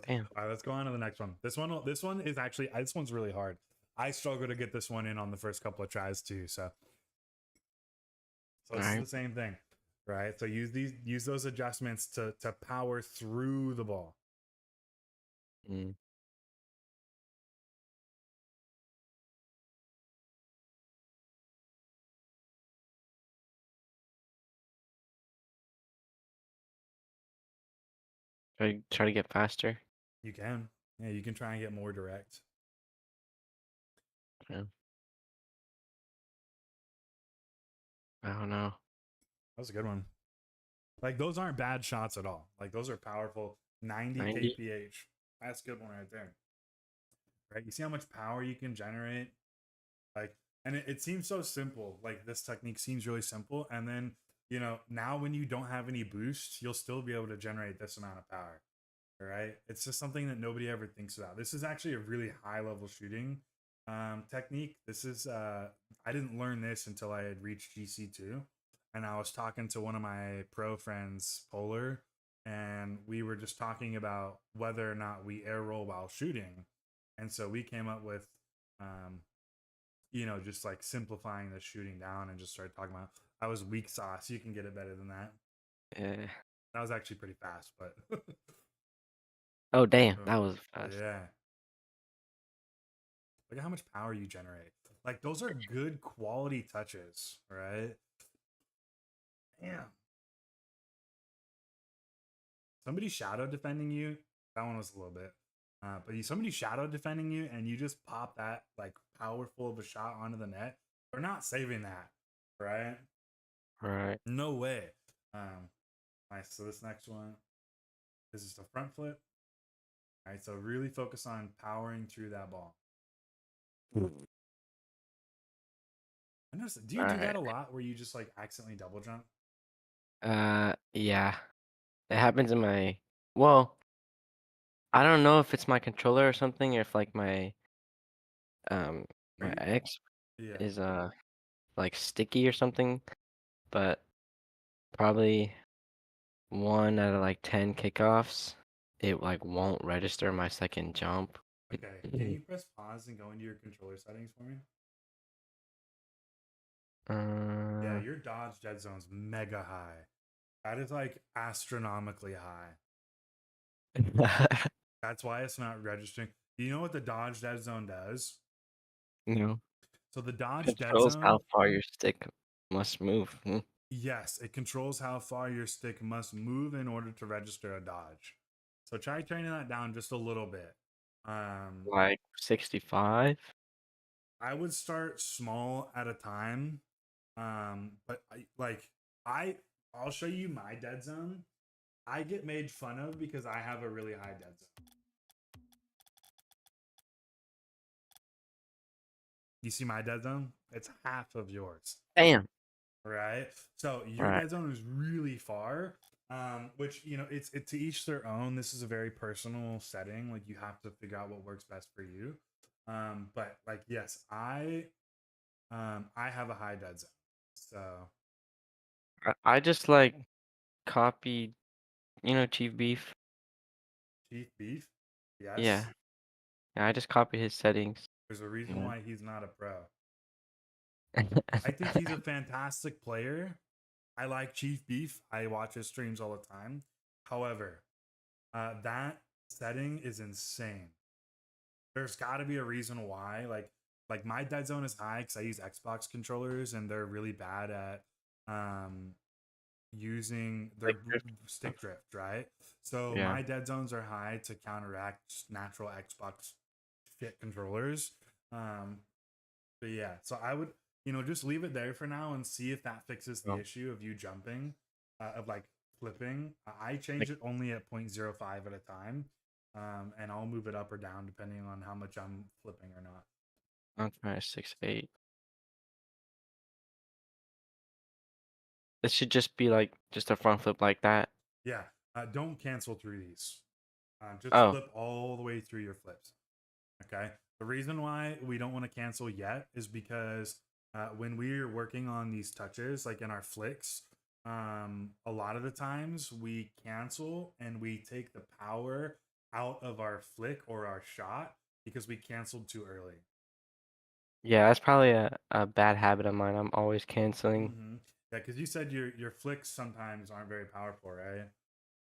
Speaker 2: Damn.
Speaker 1: All right, let's go on to the next one. This one is actually, this one's really hard. I struggle to get this one in on the first couple of tries too. So
Speaker 2: All
Speaker 1: this is
Speaker 2: right.
Speaker 1: the same thing, right? So use those adjustments to power through the ball.
Speaker 2: Mm. Try to get faster.
Speaker 1: You can. Yeah, you can try and get more direct.
Speaker 2: Yeah. I don't know.
Speaker 1: That was a good one. Like those aren't bad shots at all. Like those are powerful 90
Speaker 2: 90?
Speaker 1: kph. That's a good one right there. Right? You see how much power you can generate? Like, and it seems so simple. Like this technique seems really simple. And then, now when you don't have any boost, you'll still be able to generate this amount of power. All right. It's just something that nobody ever thinks about. This is actually a really high level shooting technique. This is, I didn't learn this until I had reached GC2. And I was talking to one of my pro friends, Polar, and we were just talking about whether or not we air roll while shooting. And so we came up with, um, just like simplifying the shooting down and just started talking about I was weak sauce. You can get it better than that.
Speaker 2: Yeah.
Speaker 1: That was actually pretty fast, but
Speaker 2: Oh, damn.
Speaker 1: oh,
Speaker 2: That was fast.
Speaker 1: yeah. Look at how much power you generate. Like those are good quality touches, right? Damn. Somebody shadow defending you. That one was a little bit. But somebody shadow defending you and you just pop that like powerful of a shot onto the net. They're not saving that, right?
Speaker 2: Right.
Speaker 1: No way. Nice. So this next one is just a front flip. All right. So really focus on powering through that ball. I noticed. Do you
Speaker 2: All
Speaker 1: do that
Speaker 2: right.
Speaker 1: a lot where you just like accidentally double jump?
Speaker 2: Yeah. It happens in my, well, I don't know if it's my controller or something, or if like um
Speaker 1: Are
Speaker 2: my
Speaker 1: you?
Speaker 2: X
Speaker 1: Yeah.
Speaker 2: is like sticky or something, but probably 1 out of like 10 kickoffs, it like won't register my second jump.
Speaker 1: Okay. Can you press pause and go into your controller settings for me? Yeah,
Speaker 2: Uh,
Speaker 1: your dodge dead zone's mega high. That is like astronomically high. That's why it's not registering. Do you know what the dodge dead zone does?
Speaker 2: no.
Speaker 1: So the dodge dead
Speaker 2: Controls how
Speaker 1: zone,
Speaker 2: far your stick must move.
Speaker 1: yes, it controls how far your stick must move in order to register a dodge. So try turning that down just a little bit.
Speaker 2: Like 65?
Speaker 1: I would start small at a time. But I I'll show you my dead zone. I get made fun of because I have a really high dead zone. You see my dead zone? It's half of yours.
Speaker 2: Damn.
Speaker 1: Right? So your
Speaker 2: Right.
Speaker 1: dead zone is really far. Which it's to each their own. This is a very personal setting. Like you have to figure out what works best for you. But like yes, I have a high dead zone. So
Speaker 2: I just like copied, Chief Beef.
Speaker 1: Chief Beef,
Speaker 2: Yeah.
Speaker 1: yes.
Speaker 2: Yeah, I just copied his settings.
Speaker 1: There's a reason
Speaker 2: Yeah.
Speaker 1: why he's not a pro. I think he's a fantastic player. I like Chief Beef. I watch his streams all the time. However, that setting is insane. There's got to be a reason why. Like my dead zone is high because I use Xbox controllers and they're really bad at um, using their
Speaker 2: Like drift stuff.
Speaker 1: stick drift, right? So
Speaker 2: Yeah.
Speaker 1: my dead zones are high to counteract natural Xbox fit controllers. Um, But yeah, so I would, just leave it there for now and see if that fixes the
Speaker 2: Oh,
Speaker 1: issue of you jumping, of like flipping. I change
Speaker 2: like
Speaker 1: it only at 0.05 at a time, and I'll move it up or down depending on how much I'm flipping or not.
Speaker 2: I'm trying 6'8". It should just be like just a front flip like that.
Speaker 1: Yeah, don't cancel through these. Just
Speaker 2: Oh,
Speaker 1: flip all the way through your flips. Okay. The reason why we don't want to cancel yet is because when we're working on these touches, like in our flicks, a lot of the times we cancel and we take the power out of our flick or our shot because we canceled too early.
Speaker 2: yeah, that's probably a bad habit of mine. I'm always canceling.
Speaker 1: Mm-hmm. Yeah, because you said your flicks sometimes aren't very powerful, right?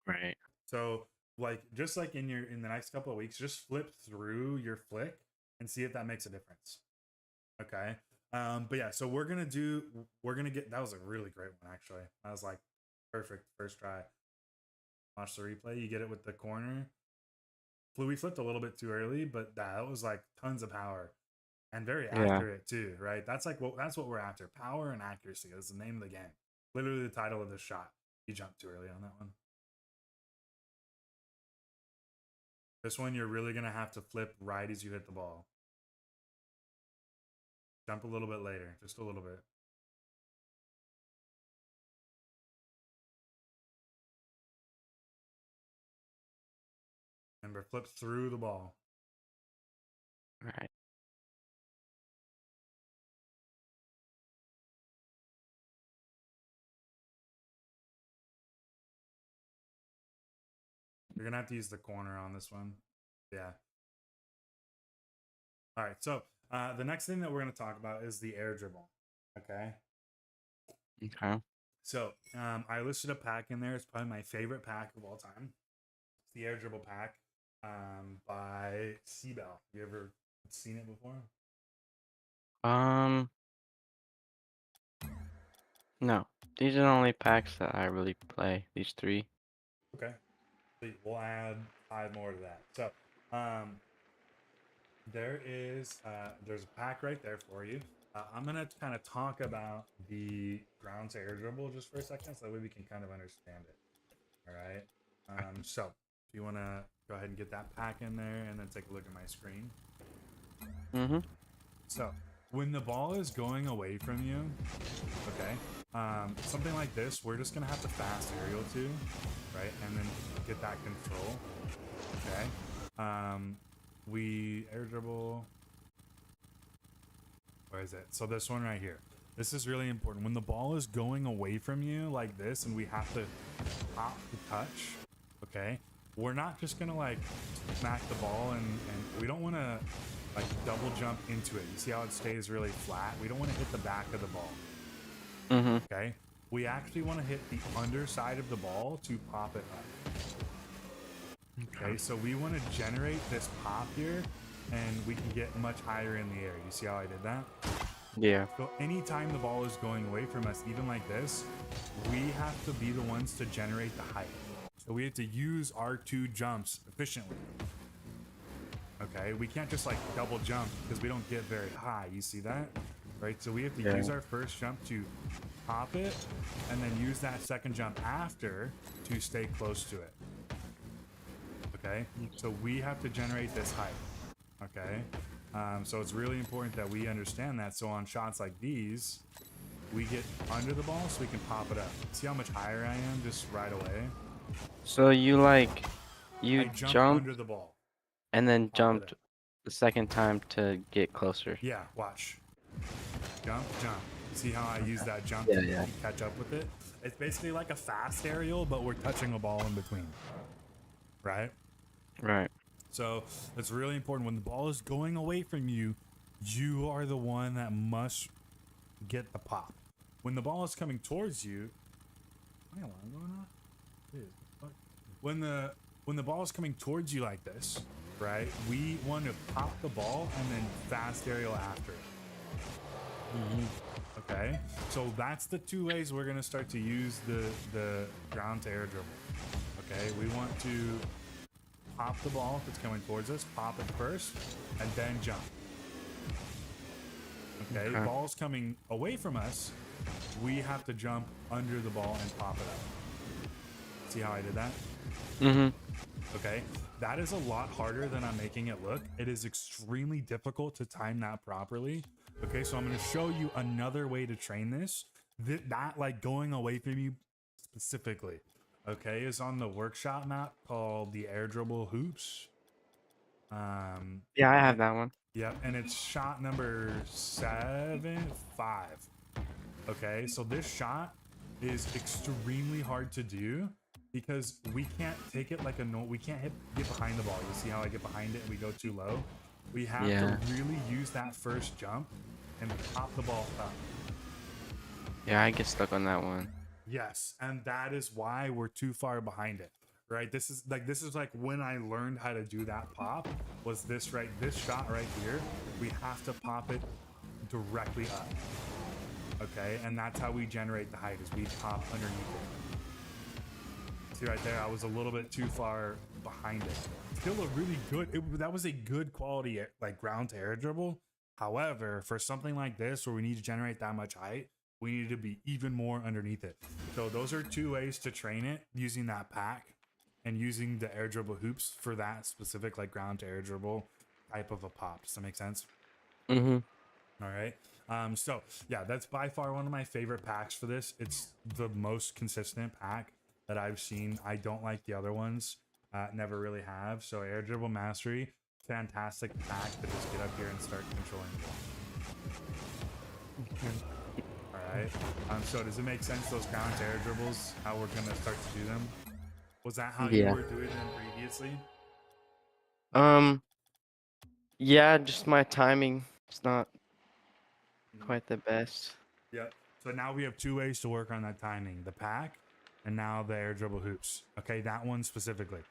Speaker 2: Right.
Speaker 1: So like just like in the next couple of weeks, just flip through your flick and see if that makes a difference. Okay. But yeah, so we're gonna get that was a really great one actually. I was like perfect first try. Watch the replay, you get it with the corner. We flipped a little bit too early, but that was like tons of power and very
Speaker 2: Yeah.
Speaker 1: accurate too, right? That's what we're after. Power and accuracy is the name of the game. Literally the title of the shot. You jumped too early on that one. This one you're really gonna have to flip right as you hit the ball. Jump a little bit later, just a little bit. Remember, flip through the ball.
Speaker 2: Right.
Speaker 1: You're gonna have to use the corner on this one. Yeah. All right. So the next thing that we're gonna talk about is the air dribble. Okay.
Speaker 2: Okay.
Speaker 1: So I listed a pack in there. It's probably my favorite pack of all time. It's the air dribble pack by Seabell. You ever seen it before?
Speaker 2: Um, no. These are the only packs that I really play. These three.
Speaker 1: Okay. So we'll add 5 more to that. So there's a pack right there for you. I'm gonna kind of talk about the ground to air dribble just for a second, so that way we can kind of understand it. All right. So if you want to go ahead and get that pack in there, and then take a look at my screen.
Speaker 2: Mm-hmm.
Speaker 1: So when the ball is going away from you, okay, something like this, we're just gonna have to fast aerial to, right, and then get that control. Okay. We air dribble. Where is it? So this one right here. This is really important. When the ball is going away from you like this, and we have to pop the touch, okay, we're not just gonna like smack the ball, and we don't want to like double jump into it. You see how it stays really flat? We don't want to hit the back of the ball.
Speaker 2: Mm-hmm.
Speaker 1: Okay, we actually want to hit the underside of the ball to pop it up. Okay, so we want to generate this pop here, and we can get much higher in the air. You see how I did that?
Speaker 2: Yeah.
Speaker 1: So anytime the ball is going away from us, even like this, we have to be the ones to generate the height. So we have to use our 2 jumps efficiently. Okay, we can't just like double jump because we don't get very high. You see that? Right? So we have to use our first jump to pop it and then use that second jump after to stay close to it. Okay, so we have to generate this height. Okay, so it's really important that we understand that. So on shots like these, we get under the ball so we can pop it up. See how much higher I am just right away?
Speaker 2: So you
Speaker 1: I jump
Speaker 2: jumped
Speaker 1: under the ball,
Speaker 2: and then
Speaker 1: pop it
Speaker 2: jumped
Speaker 1: up.
Speaker 2: the second time to get closer.
Speaker 1: Yeah, watch. Jump, jump. See how I use that jump
Speaker 2: Yeah,
Speaker 1: to
Speaker 2: yeah.
Speaker 1: catch up with it? It's basically like a fast aerial, but we're touching a ball in between, right?
Speaker 2: Right.
Speaker 1: So it's really important. When the ball is going away from you, you are the one that must get the pop. When the ball is coming towards you, my alarm going off? Dude, what? When the ball is coming towards you like this, right? We want to pop the ball and then fast aerial after it. Okay, so that's the 2 ways we're gonna start to use the ground to air dribble. Okay, we want to pop the ball if it's coming towards us, pop it first, and then jump. Okay, ball's coming away from us, we have to jump under the ball and pop it up. See how I did that? Okay, that is a lot harder than I'm making it look. It is extremely difficult to time that properly. Okay, so I'm going to show you another way to train this. That like going away from you specifically, okay, is on the workshop map called the air dribble hoops.
Speaker 2: Yeah, I have that one.
Speaker 1: Yep, and it's shot number 5. Okay, so this shot is extremely hard to do because we can't take it like we can't get behind the ball. You see how I get behind it and we go too low? We have to really use that first jump and pop the ball up.
Speaker 2: Yeah, I get stuck on that one.
Speaker 1: Yes, and that is why we're too far behind it. Right? This is like when I learned how to do that pop was this shot right here. We have to pop it directly up. Okay, and that's how we generate the height, is we pop underneath it. See right there, I was a little bit too far behind it. Still a really good, that was a good quality like ground to air dribble. However, for something like this where we need to generate that much height, we need to be even more underneath it. So those are 2 ways to train it, using that pack and using the air dribble hoops for that specific like ground to air dribble type of a pop. Does that make sense? All right. So yeah, that's by far one of my favorite packs for this. It's the most consistent pack that I've seen. I don't like the other ones. Never really have. So air dribble mastery, fantastic pack to just get up here and start controlling the ball. All right. So does it make sense, those ground to air dribbles, how we're gonna start to do them? Was that how you were doing them previously?
Speaker 2: Yeah, just my timing is not quite the best.
Speaker 1: Yep. So now we have 2 ways to work on that timing: the pack, and now the air dribble hoops. Okay, that one specifically.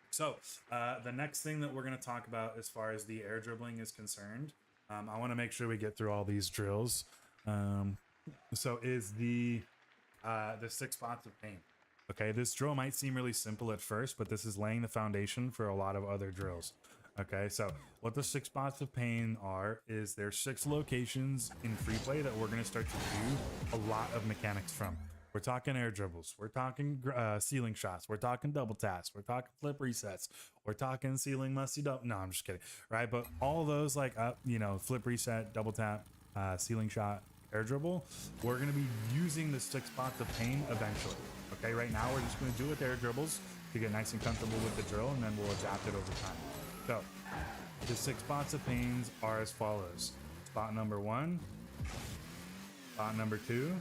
Speaker 1: So the next thing that we're going to talk about as far as the air dribbling is concerned, I want to make sure we get through all these drills. So is the 6 spots of pain. Okay, this drill might seem really simple at first, but this is laying the foundation for a lot of other drills. Okay, so what the 6 spots of pain are is there's 6 locations in free play that we're going to start to do a lot of mechanics from. We're talking air dribbles, we're talking ceiling shots, we're talking double taps, we're talking flip resets, we're talking ceiling musty double. No, I'm just kidding, right? But all those like flip reset, double tap, ceiling shot, air dribble, we're going to be using the 6 spots of pain eventually. Okay, right now we're just going to do it with air dribbles to get nice and comfortable with the drill, and then we'll adapt it over time. So the 6 spots of pains are as follows: spot number 1, spot number 2,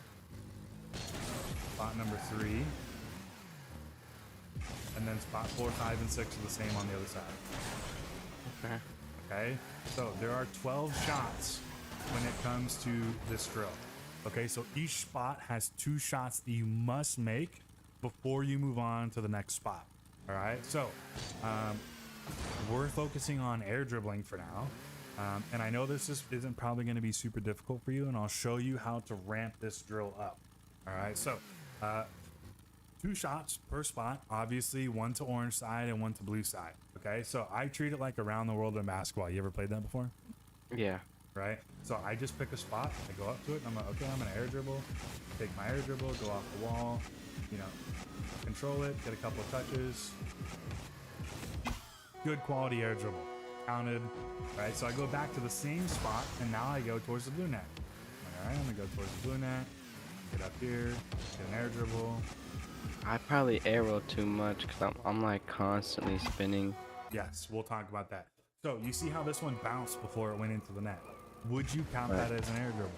Speaker 1: spot number 3, and then spot 4, 5, and 6 are the same on the other side. Okay, so there are 12 shots when it comes to this drill. Okay, so each spot has 2 shots that you must make before you move on to the next spot. All right, so we're focusing on air dribbling for now. And I know this isn't probably going to be super difficult for you, and I'll show you how to ramp this drill up. All right, so 2 shots per spot, obviously 1 to orange side and 1 to blue side. Okay, so I treat it like around the world in basketball. You ever played that before?
Speaker 2: Yeah.
Speaker 1: Right, so I just pick a spot, I go up to it, and I'm like, okay, I'm gonna air dribble, take my air dribble, go off the wall, you know, control it, get a couple of touches, good quality air dribble, counted. Right, so I go back to the same spot, and now I go towards the blue net. All right, I'm gonna go towards the blue net, get up here, get an air dribble.
Speaker 2: I probably arrow too much because I'm like constantly spinning.
Speaker 1: Yes, we'll talk about that. So you see how this one bounced before it went into the net. Would you count that as an air dribble?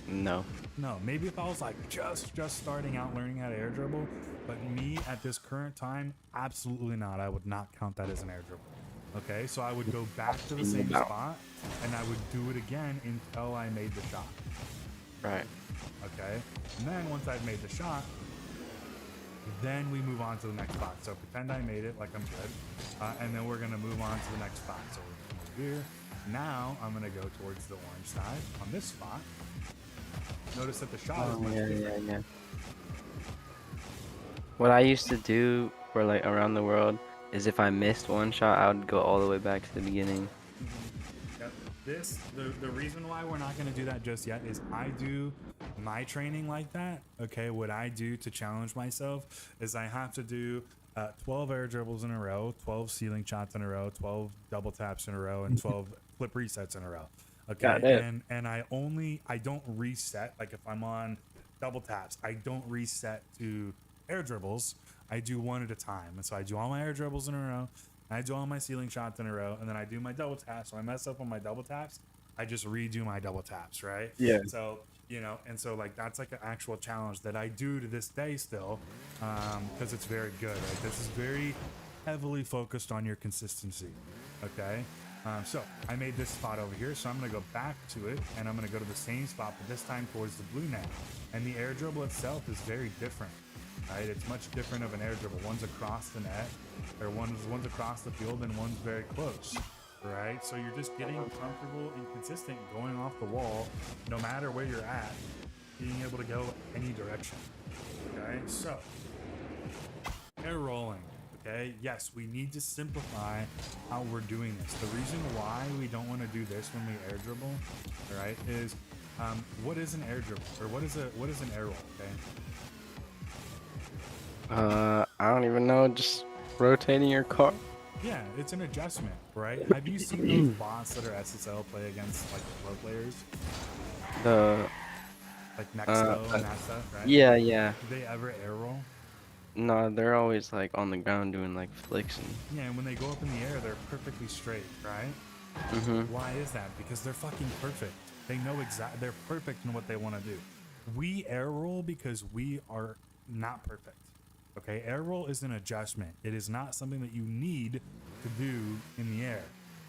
Speaker 2: No.
Speaker 1: No, maybe if I was like just starting out learning how to air dribble, but me at this current time, absolutely not. I would not count that as an air dribble. Okay, so I would go back to the same spot and I would do it again until I made the shot.
Speaker 2: Right.
Speaker 1: Okay, and then once I've made the shot, then we move on to the next spot. So pretend I made it like I'm good, and then we're gonna move on to the next spot. So we're gonna move here. Now I'm gonna go towards the orange side on this spot. Notice that the shot is much different.
Speaker 2: Yeah. What I used to do for like around the world is if I missed one shot, I would go all the way back to the beginning.
Speaker 1: Yep. The reason why we're not going to do that just yet is I do my training like that. Okay, what I do to challenge myself is I have to do 12 air dribbles in a row, 12 ceiling shots in a row, 12 double taps in a row, and 12 flip resets in a row. Okay, and I don't reset. Like if I'm on double taps, I don't reset to air dribbles. I do one at a time, and so I do all my air dribbles in a row, and I do all my ceiling shots in a row, and then I do my double taps. So I mess up on my double taps, I just redo my double taps, right?
Speaker 2: Yeah.
Speaker 1: So and so like that's like an actual challenge that I do to this day still, because it's very good. Right? This is very heavily focused on your consistency. Okay. So I made this spot over here, so I'm going to go back to it, and I'm going to go to the same spot, but this time towards the blue net. And the air dribble itself is very different, right? It's much different of an air dribble. One's across the net, or one's across the field, and one's very close, right? So you're just getting comfortable and consistent going off the wall, no matter where you're at, being able to go any direction, okay? So, air rolling. Okay, yes, we need to simplify how we're doing this. The reason why we don't want to do this when we air dribble, all right, is what is an air dribble, or what is an air roll? Okay.
Speaker 2: I don't even know. Just rotating your car.
Speaker 1: Yeah, it's an adjustment, right? Have you seen those bots that are SSL play against like pro players? Like Nexo and that stuff, right?
Speaker 2: Yeah.
Speaker 1: Do they ever air roll?
Speaker 2: No, they're always like on the ground doing like flicks and.
Speaker 1: Yeah, and when they go up in the air, they're perfectly straight, right? Why is that? Because they're fucking perfect. They know they're perfect in what they want to do. We air roll because we are not perfect. Okay, air roll is an adjustment. It is not something that you need to do in the air,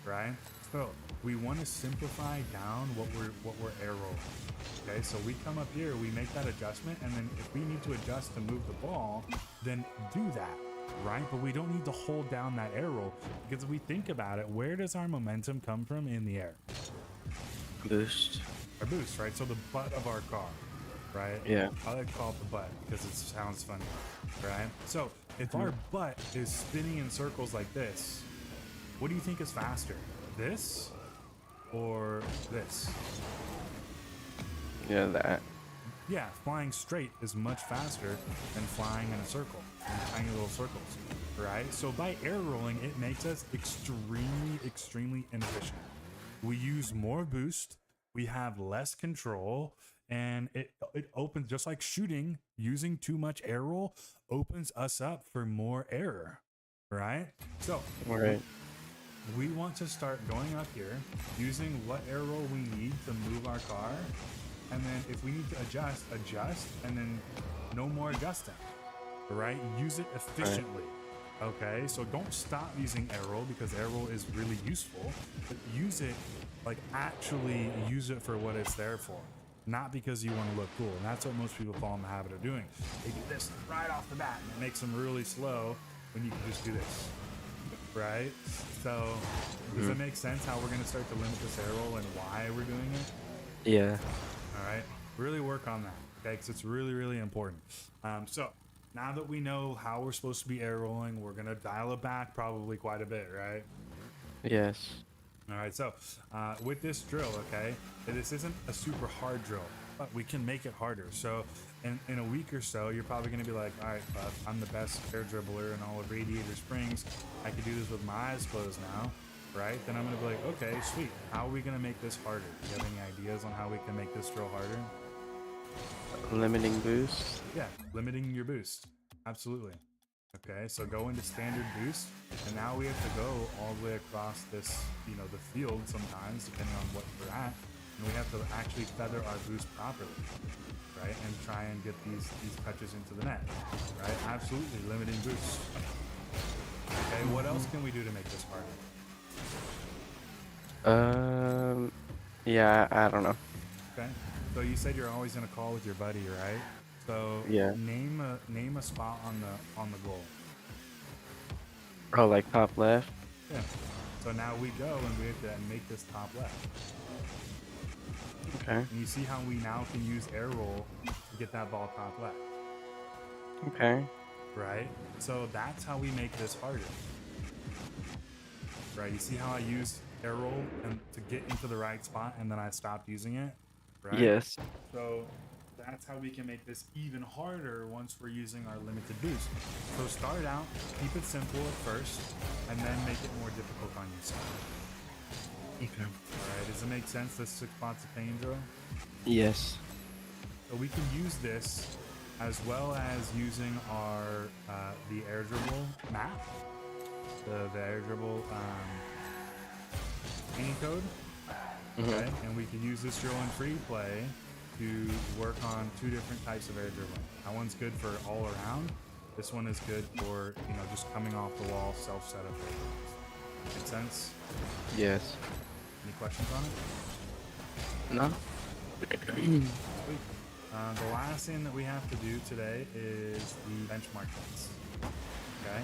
Speaker 1: right? So we want to simplify down what we're air rolling. Okay, so we come up here, we make that adjustment, and then if we need to adjust to move the ball, then do that, right? But we don't need to hold down that air roll, because if we think about it, where does our momentum come from in the air?
Speaker 2: Boost.
Speaker 1: Our boost, right? So the butt of our car, right?
Speaker 2: Yeah.
Speaker 1: I like to call it the butt because it sounds funny, right? So if our butt is spinning in circles like this, what do you think is faster? This or this?
Speaker 2: Yeah, that.
Speaker 1: Yeah, flying straight is much faster than flying in a circle, in tiny little circles, right? So by air rolling, it makes us extremely inefficient. We use more boost, we have less control, and it opens, just like shooting, using too much air roll opens us up for more error, right? So we want to start going up here, using what air roll we need to move our car, and then if we need to adjust, and then no more adjusting, right? Use it efficiently. Okay, so don't stop using air roll, because air roll is really useful, but use it, like actually use it for what it's there for, not because you want to look cool. And that's what most people fall in the habit of doing. They do this right off the bat, and it makes them really slow when you can just do this, right? So does it make sense how we're going to start to limit this air roll and why we're doing it?
Speaker 2: Yeah.
Speaker 1: All right, really work on that, okay? Because it's really, really important. So now that we know how we're supposed to be air rolling, we're gonna dial it back probably quite a bit, right?
Speaker 2: Yes.
Speaker 1: All right, so with this drill, okay, this isn't a super hard drill, but we can make it harder. So in a week or so, you're probably gonna be like, all right, Buff, I'm the best air dribbler in all of Radiator Springs. I can do this with my eyes closed now, right? Then I'm gonna be like, okay, sweet. How are we gonna make this harder? Do you have any ideas on how we can make this drill harder?
Speaker 2: Limiting boost.
Speaker 1: Yeah, limiting your boost. Absolutely. Okay, so go into standard boost, and now we have to go all the way across this, the field sometimes, depending on what we're at, and we have to actually feather our boost properly, right? And try and get these touches into the net, right? Absolutely, limiting boost. Okay, what else can we do to make this harder?
Speaker 2: Yeah, I don't know.
Speaker 1: Okay, so you said you're always gonna call with your buddy, right? So
Speaker 2: Yeah.
Speaker 1: name a spot on the goal.
Speaker 2: Oh, like top left.
Speaker 1: Yeah. So now we go and we have to make this top left.
Speaker 2: Okay.
Speaker 1: And you see how we now can use air roll to get that ball top left.
Speaker 2: Okay.
Speaker 1: Right? So that's how we make this harder. Right? You see how I use air roll and to get into the right spot and then I stopped using it? Right?
Speaker 2: Yes.
Speaker 1: So that's how we can make this even harder once we're using our limited boost. So start out, keep it simple at first, and then make it more difficult on yourself.
Speaker 2: Okay.
Speaker 1: Alright, does it make sense, this 6 spots of pain drill?
Speaker 2: Yes.
Speaker 1: So we can use this as well as using our the air dribble map, the air dribble pain code. Okay, and we can use this drill in free play to work on 2 different types of air dribbling. That one's good for all around. This one is good for just coming off the wall, self setup. Make sense?
Speaker 2: Yes.
Speaker 1: Any questions on it?
Speaker 2: No.
Speaker 1: Sweet. The last thing that we have to do today is the benchmark test. Okay.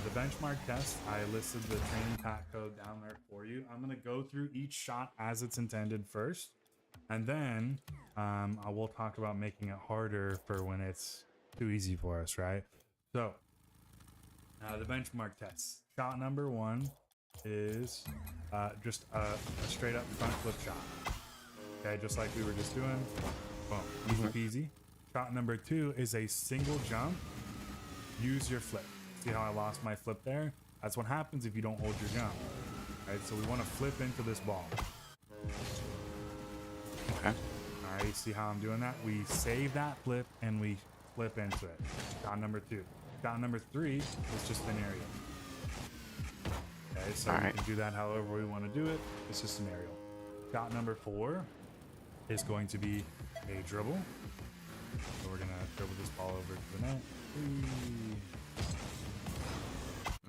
Speaker 1: The benchmark test, I listed the training pack code down there for you. I'm going to go through each shot as it's intended first, and then I will talk about making it harder for when it's too easy for us, right? So, the benchmark test. Shot number 1 is just a straight up front flip shot. Okay, just like we were just doing. Boom, easy peasy. Shot number 2 is a single jump. Use your flip. See how I lost my flip there? That's what happens if you don't hold your jump. Right, so we want to flip into this ball.
Speaker 2: Okay.
Speaker 1: All right, see how I'm doing that? We save that flip and we flip into it. Shot number 2. Shot number 3 is just an aerial. Okay, so we can do that however we want to do it. It's just an aerial. Shot number 4 is going to be a dribble. So we're gonna dribble this ball over to the net.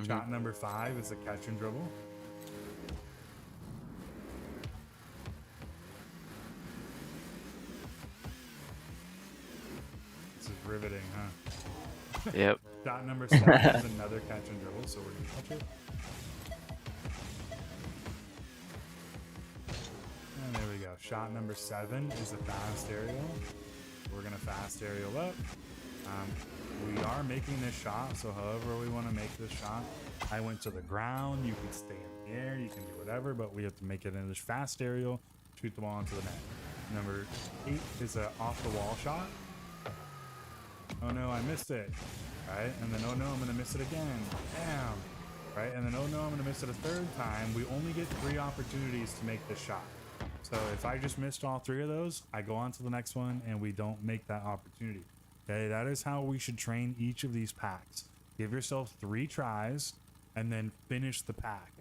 Speaker 1: Shot number 5 is a catch and dribble. This is riveting, huh?
Speaker 2: Yep.
Speaker 1: Shot number 7 is another catch and dribble, so we're gonna catch it. And there we go. Shot number 7 is a fast aerial. We're gonna fast aerial up. We are making this shot, so however we want to make this shot. I went to the ground. You can stay in the air. You can do whatever, but we have to make it in this fast aerial. Shoot the ball into the net. Number 8 is a off the wall shot. Oh no, I missed it. Right, and then oh no, I'm gonna miss it again. Damn. Right, and then oh no, I'm gonna miss it a 3rd time. We only get 3 opportunities to make this shot. So if I just missed all 3 of those, I go on to the next one and we don't make that opportunity. Okay, that is how we should train each of these packs. Give yourself 3 tries and then finish the pack,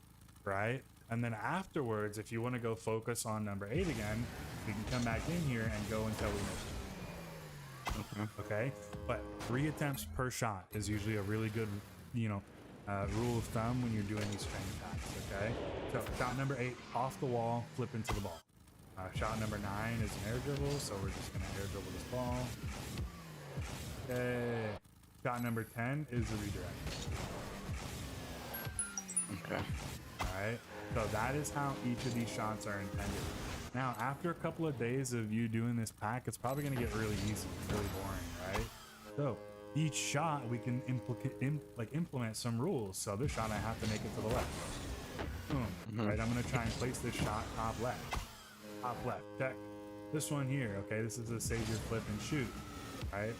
Speaker 1: right? And then afterwards, if you want to go focus on number 8 again, we can come back in here and go until we miss it. Okay, but 3 attempts per shot is usually a really good, rule of thumb when you're doing these training packs. Okay, so shot number 8, off the wall, flip into the ball. Shot number 9 is an air dribble, so we're just gonna air dribble this ball. Okay, shot number 10 is a redirect.
Speaker 2: Okay.
Speaker 1: All right. So that is how each of these shots are intended. Now, after a couple of days of you doing this pack, it's probably going to get really easy, really boring, right? So each shot we can implement some rules. So this shot I have to make it to the left. Boom.
Speaker 2: Mm-hmm.
Speaker 1: Right. I'm going to try and place this shot top left. Top left. Check. This one here. Okay. This is a save your flip and shoot. Right.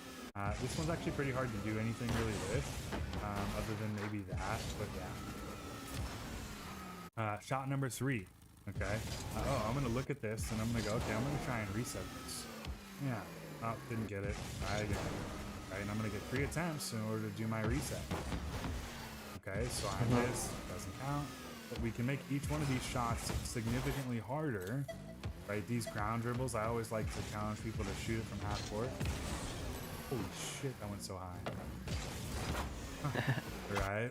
Speaker 1: This one's actually pretty hard to do anything really with, other than maybe that. But yeah. Shot number 3. Okay. I'm gonna look at this and I'm gonna go. Okay, I'm gonna try and reset this. Yeah. Oh, didn't get it. Try again. Right, and I'm gonna get 3 attempts in order to do my reset. Okay, so I miss. Doesn't count. But we can make each one of these shots significantly harder. Right, these ground dribbles. I always like to challenge people to shoot it from half court. Holy shit, that went so high. Right?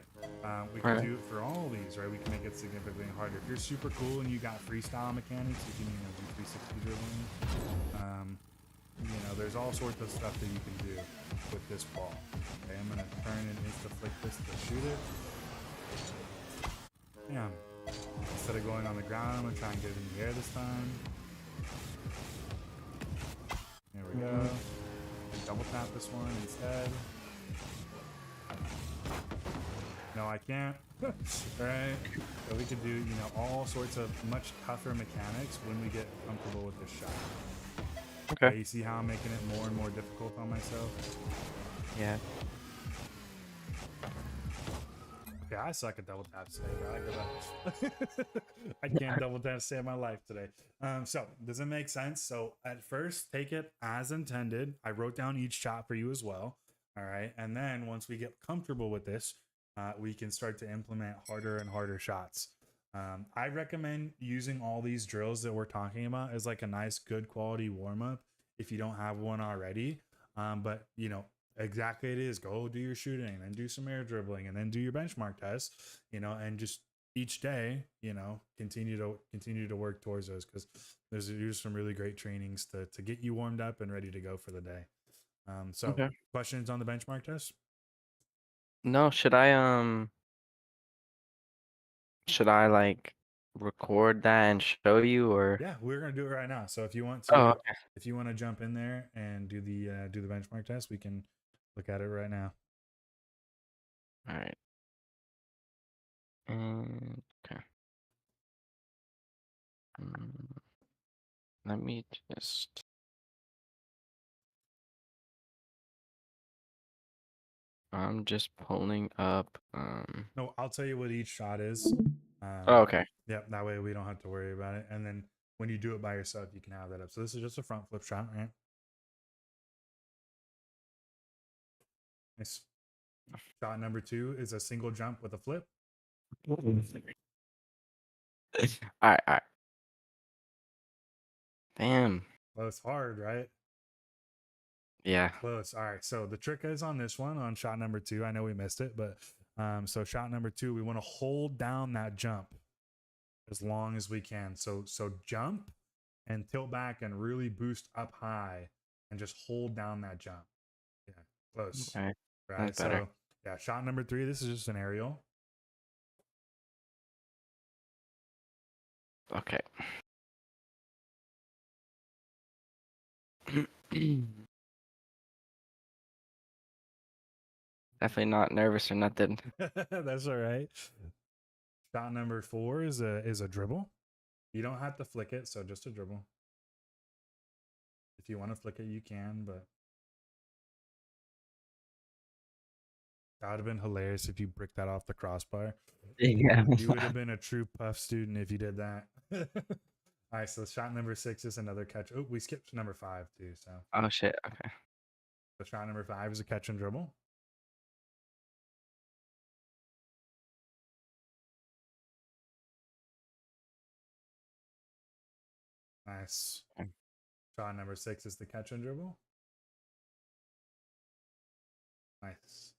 Speaker 1: We can do it for all these, right? We can make it significantly harder. If you're super cool and you got freestyle mechanics, you can do 360 dribbling. There's all sorts of stuff that you can do with this ball. Okay, I'm gonna turn and insta-flick this to shoot it. Bam. Instead of going on the ground, I'm gonna try and get it in the air this time. There we go. Double tap this one instead. No, I can't. Right? So we could do, all sorts of much tougher mechanics when we get comfortable with this shot.
Speaker 2: Okay.
Speaker 1: You see how I'm making it more and more difficult on myself?
Speaker 2: Yeah.
Speaker 1: Yeah, I suck at double tap today, bro. I give up. I can't double tap save my life today. So does it make sense? So at first, take it as intended. I wrote down each shot for you as well. All right. And then once we get comfortable with this, we can start to implement harder and harder shots. I recommend using all these drills that we're talking about as like a nice, good quality warm up if you don't have one already. But exactly it is, go do your shooting and then do some air dribbling and then do your benchmark test, and just each day, continue to work towards those, because there's some really great trainings to get you warmed up and ready to go for the day. So
Speaker 2: Okay.
Speaker 1: questions on the benchmark test?
Speaker 2: No, should I like record that and show you or?
Speaker 1: Yeah, we're gonna do it right now. So if you want
Speaker 2: Oh,
Speaker 1: to,
Speaker 2: okay.
Speaker 1: jump in there and do the benchmark test, we can look at it right now.
Speaker 2: All right. And okay. Mm, Let me just. I'm just pulling up.
Speaker 1: No, I'll tell you what each shot is.
Speaker 2: Oh, okay.
Speaker 1: Yep, that way we don't have to worry about it. And then when you do it by yourself, you can have that up. So this is just a front flip shot, right? Nice. Shot number 2 is a single jump with a flip.
Speaker 2: All right. All right. Damn.
Speaker 1: Close, hard, right?
Speaker 2: Yeah.
Speaker 1: Close. All right. So the trick is on this one, on shot number 2. I know we missed it, but so shot number 2, we want to hold down that jump as long as we can. So jump and tilt back and really boost up high and just hold down that jump. Yeah, close.
Speaker 2: Okay.
Speaker 1: Right.
Speaker 2: That's better.
Speaker 1: So yeah, shot number 3. This is just an aerial.
Speaker 2: Okay. Definitely not nervous or nothing.
Speaker 1: That's all right. Shot number 4 is a dribble. You don't have to flick it, so just a dribble. If you want to flick it, you can, but that would have been hilarious if you bricked that off the crossbar.
Speaker 2: Yeah.
Speaker 1: You would have been a true puff student if you did that. All right, so shot number 6 is another catch. Oh, we skipped number 5 too. So
Speaker 2: Oh shit. Okay.
Speaker 1: the shot number 5 is a catch and dribble. Nice.
Speaker 2: Okay.
Speaker 1: Shot number 6 is the catch and dribble. Nice.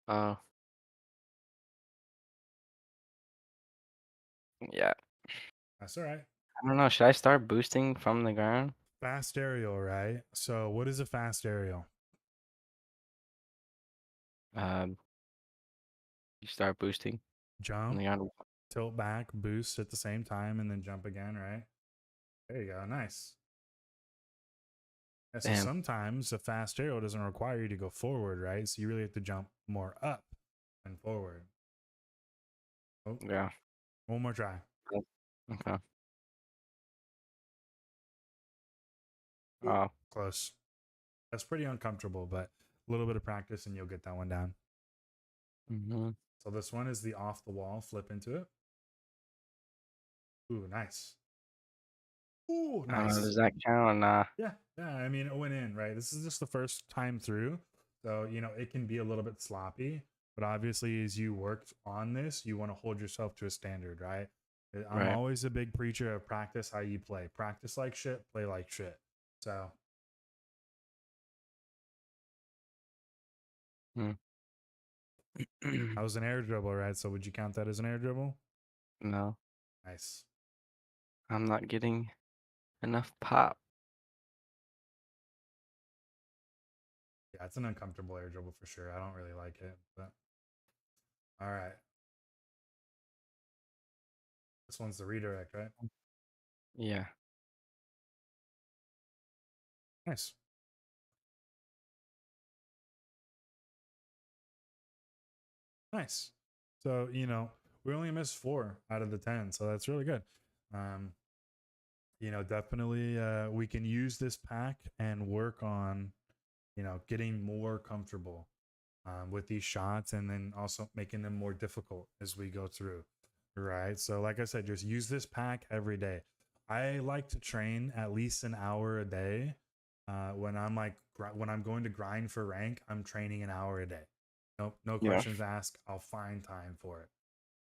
Speaker 2: Oh. Yeah.
Speaker 1: That's all right.
Speaker 2: I don't know. Should I start boosting from the ground?
Speaker 1: Fast aerial, right? So what is a fast aerial?
Speaker 2: Um, you start boosting from
Speaker 1: Jump,
Speaker 2: the ground.
Speaker 1: tilt back, boost at the same time, and then jump again, right? There you go. Nice. Yeah, so
Speaker 2: Damn.
Speaker 1: sometimes a fast aerial doesn't require you to go forward, right? So you really have to jump more up than forward. Oh,
Speaker 2: Yeah.
Speaker 1: one more try.
Speaker 2: Okay.
Speaker 1: Ooh,
Speaker 2: Oh.
Speaker 1: close. That's pretty uncomfortable, but a little bit of practice and you'll get that one down.
Speaker 2: Mm-hmm.
Speaker 1: So this one is the off the wall, flip into it. Ooh, nice. Ooh,
Speaker 2: I don't know.
Speaker 1: nice.
Speaker 2: Does that count or not?
Speaker 1: Yeah, yeah. I mean, it went in, right? This is just the first time through. So, it can be a little bit sloppy, but obviously, as you worked on this, you want to hold yourself to a standard, right? I'm
Speaker 2: Right.
Speaker 1: always a big preacher of practice how you play. Practice like shit, play like shit. So,
Speaker 2: Mm.
Speaker 1: that was an air dribble, right? So, would you count that as an air dribble?
Speaker 2: No,
Speaker 1: Nice.
Speaker 2: I'm not getting enough pop.
Speaker 1: Yeah, it's an uncomfortable air dribble for sure. I don't really like it, but all right. This one's the redirect, right?
Speaker 2: Yeah.
Speaker 1: Nice. Nice. So, we only missed 4 out of the 10. So that's really good. Um, definitely we can use this pack and work on, getting more comfortable with these shots and then also making them more difficult as we go through. Right. So, like I said, just use this pack every day. I like to train at least an hour a day. When I'm going to grind for rank, I'm training an hour a day. Nope, no
Speaker 2: Yeah.
Speaker 1: questions asked. I'll find time for it.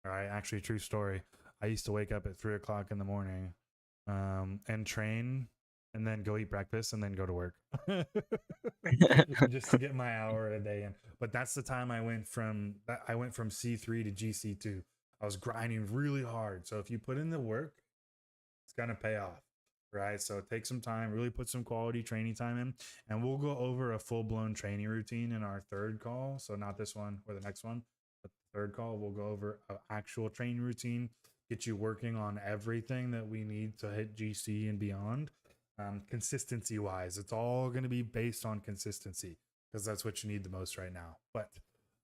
Speaker 1: All right. Actually, true story. I used to wake up at 3 o'clock in the morning, and train, and then go eat breakfast, and then go to work, just to get my hour a day in. But that's the time I went from C3 to GC2. I was grinding really hard. So if you put in the work, it's gonna pay off, right? So take some time, really put some quality training time in, and we'll go over a full blown training routine in our third call. So not this one or the next one, but the third call we'll go over an actual training routine, get you working on everything that we need to hit GC and beyond. Consistency wise, it's all going to be based on consistency because that's what you need the most right now. But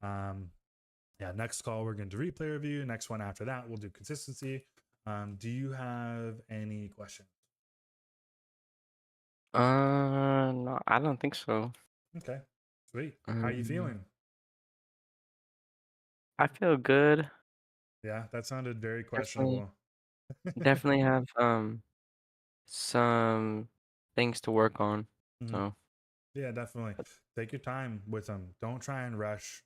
Speaker 1: um, yeah, next call we're going to do replay review. Next one after that we'll do consistency. Do you have any questions?
Speaker 2: No, I don't think so.
Speaker 1: Okay, sweet. How you
Speaker 2: Um,
Speaker 1: feeling?
Speaker 2: I feel good.
Speaker 1: Yeah, that sounded very
Speaker 2: Definitely,
Speaker 1: questionable.
Speaker 2: definitely have some things to work on.
Speaker 1: Mhm.
Speaker 2: So
Speaker 1: Yeah, definitely. Take your time with them. Don't try and rush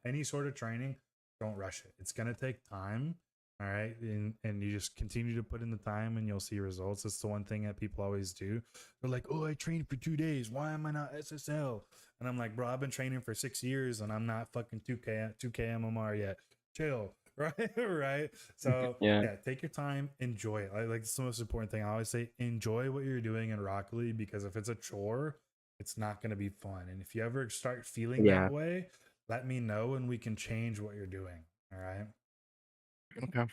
Speaker 1: any sort of training. Don't rush it. It's gonna take time. All right. And you just continue to put in the time and you'll see results. That's the one thing that people always do. They're like, oh, I trained for 2 days. Why am I not SSL? And I'm like, bro, I've been training for 6 years and I'm not fucking 2K MMR yet. Chill. Right. Right. So
Speaker 2: yeah,
Speaker 1: yeah, take your time, enjoy it. Like it's the most important thing. I always say enjoy what you're doing in Rocket League because if it's a chore, it's not going to be fun. And if you ever start feeling
Speaker 2: yeah.
Speaker 1: that way, let me know and we can change what you're doing. All right.
Speaker 2: Okay.
Speaker 1: Well,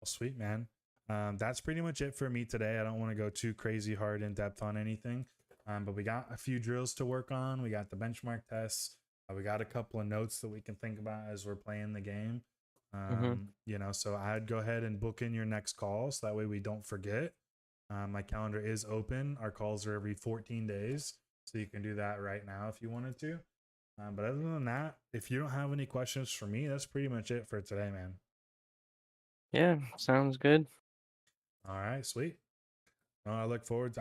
Speaker 1: sweet, man. That's pretty much it for me today. I don't want to go too crazy hard in depth on anything, but we got a few drills to work on. We got the benchmark tests. We got a couple of notes that we can think about as we're playing the game.
Speaker 2: Mm-hmm.
Speaker 1: So I'd go ahead and book in your next call so that way we don't forget. My calendar is open. Our calls are every 14 days. So you can do that right now if you wanted to. But other than that, if you don't have any questions for me, that's pretty much it for today, man.
Speaker 2: Yeah, sounds good.
Speaker 1: All right, sweet. I look forward to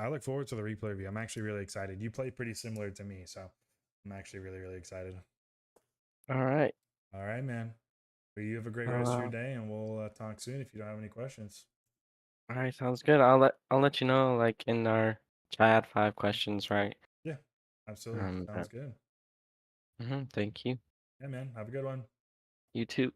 Speaker 1: the replay review. I'm actually really excited. You play pretty similar to me, so I'm actually really, really excited.
Speaker 2: All right.
Speaker 1: All right, man. Well, you have a great rest of your
Speaker 2: Uh,
Speaker 1: day, and we'll talk soon if you don't have any questions.
Speaker 2: all right, sounds good. I'll let you know like in our chat 5 questions, right?
Speaker 1: Yeah, absolutely. Sounds
Speaker 2: But,
Speaker 1: good.
Speaker 2: thank you.
Speaker 1: Yeah, man. Have a good one.
Speaker 2: You too.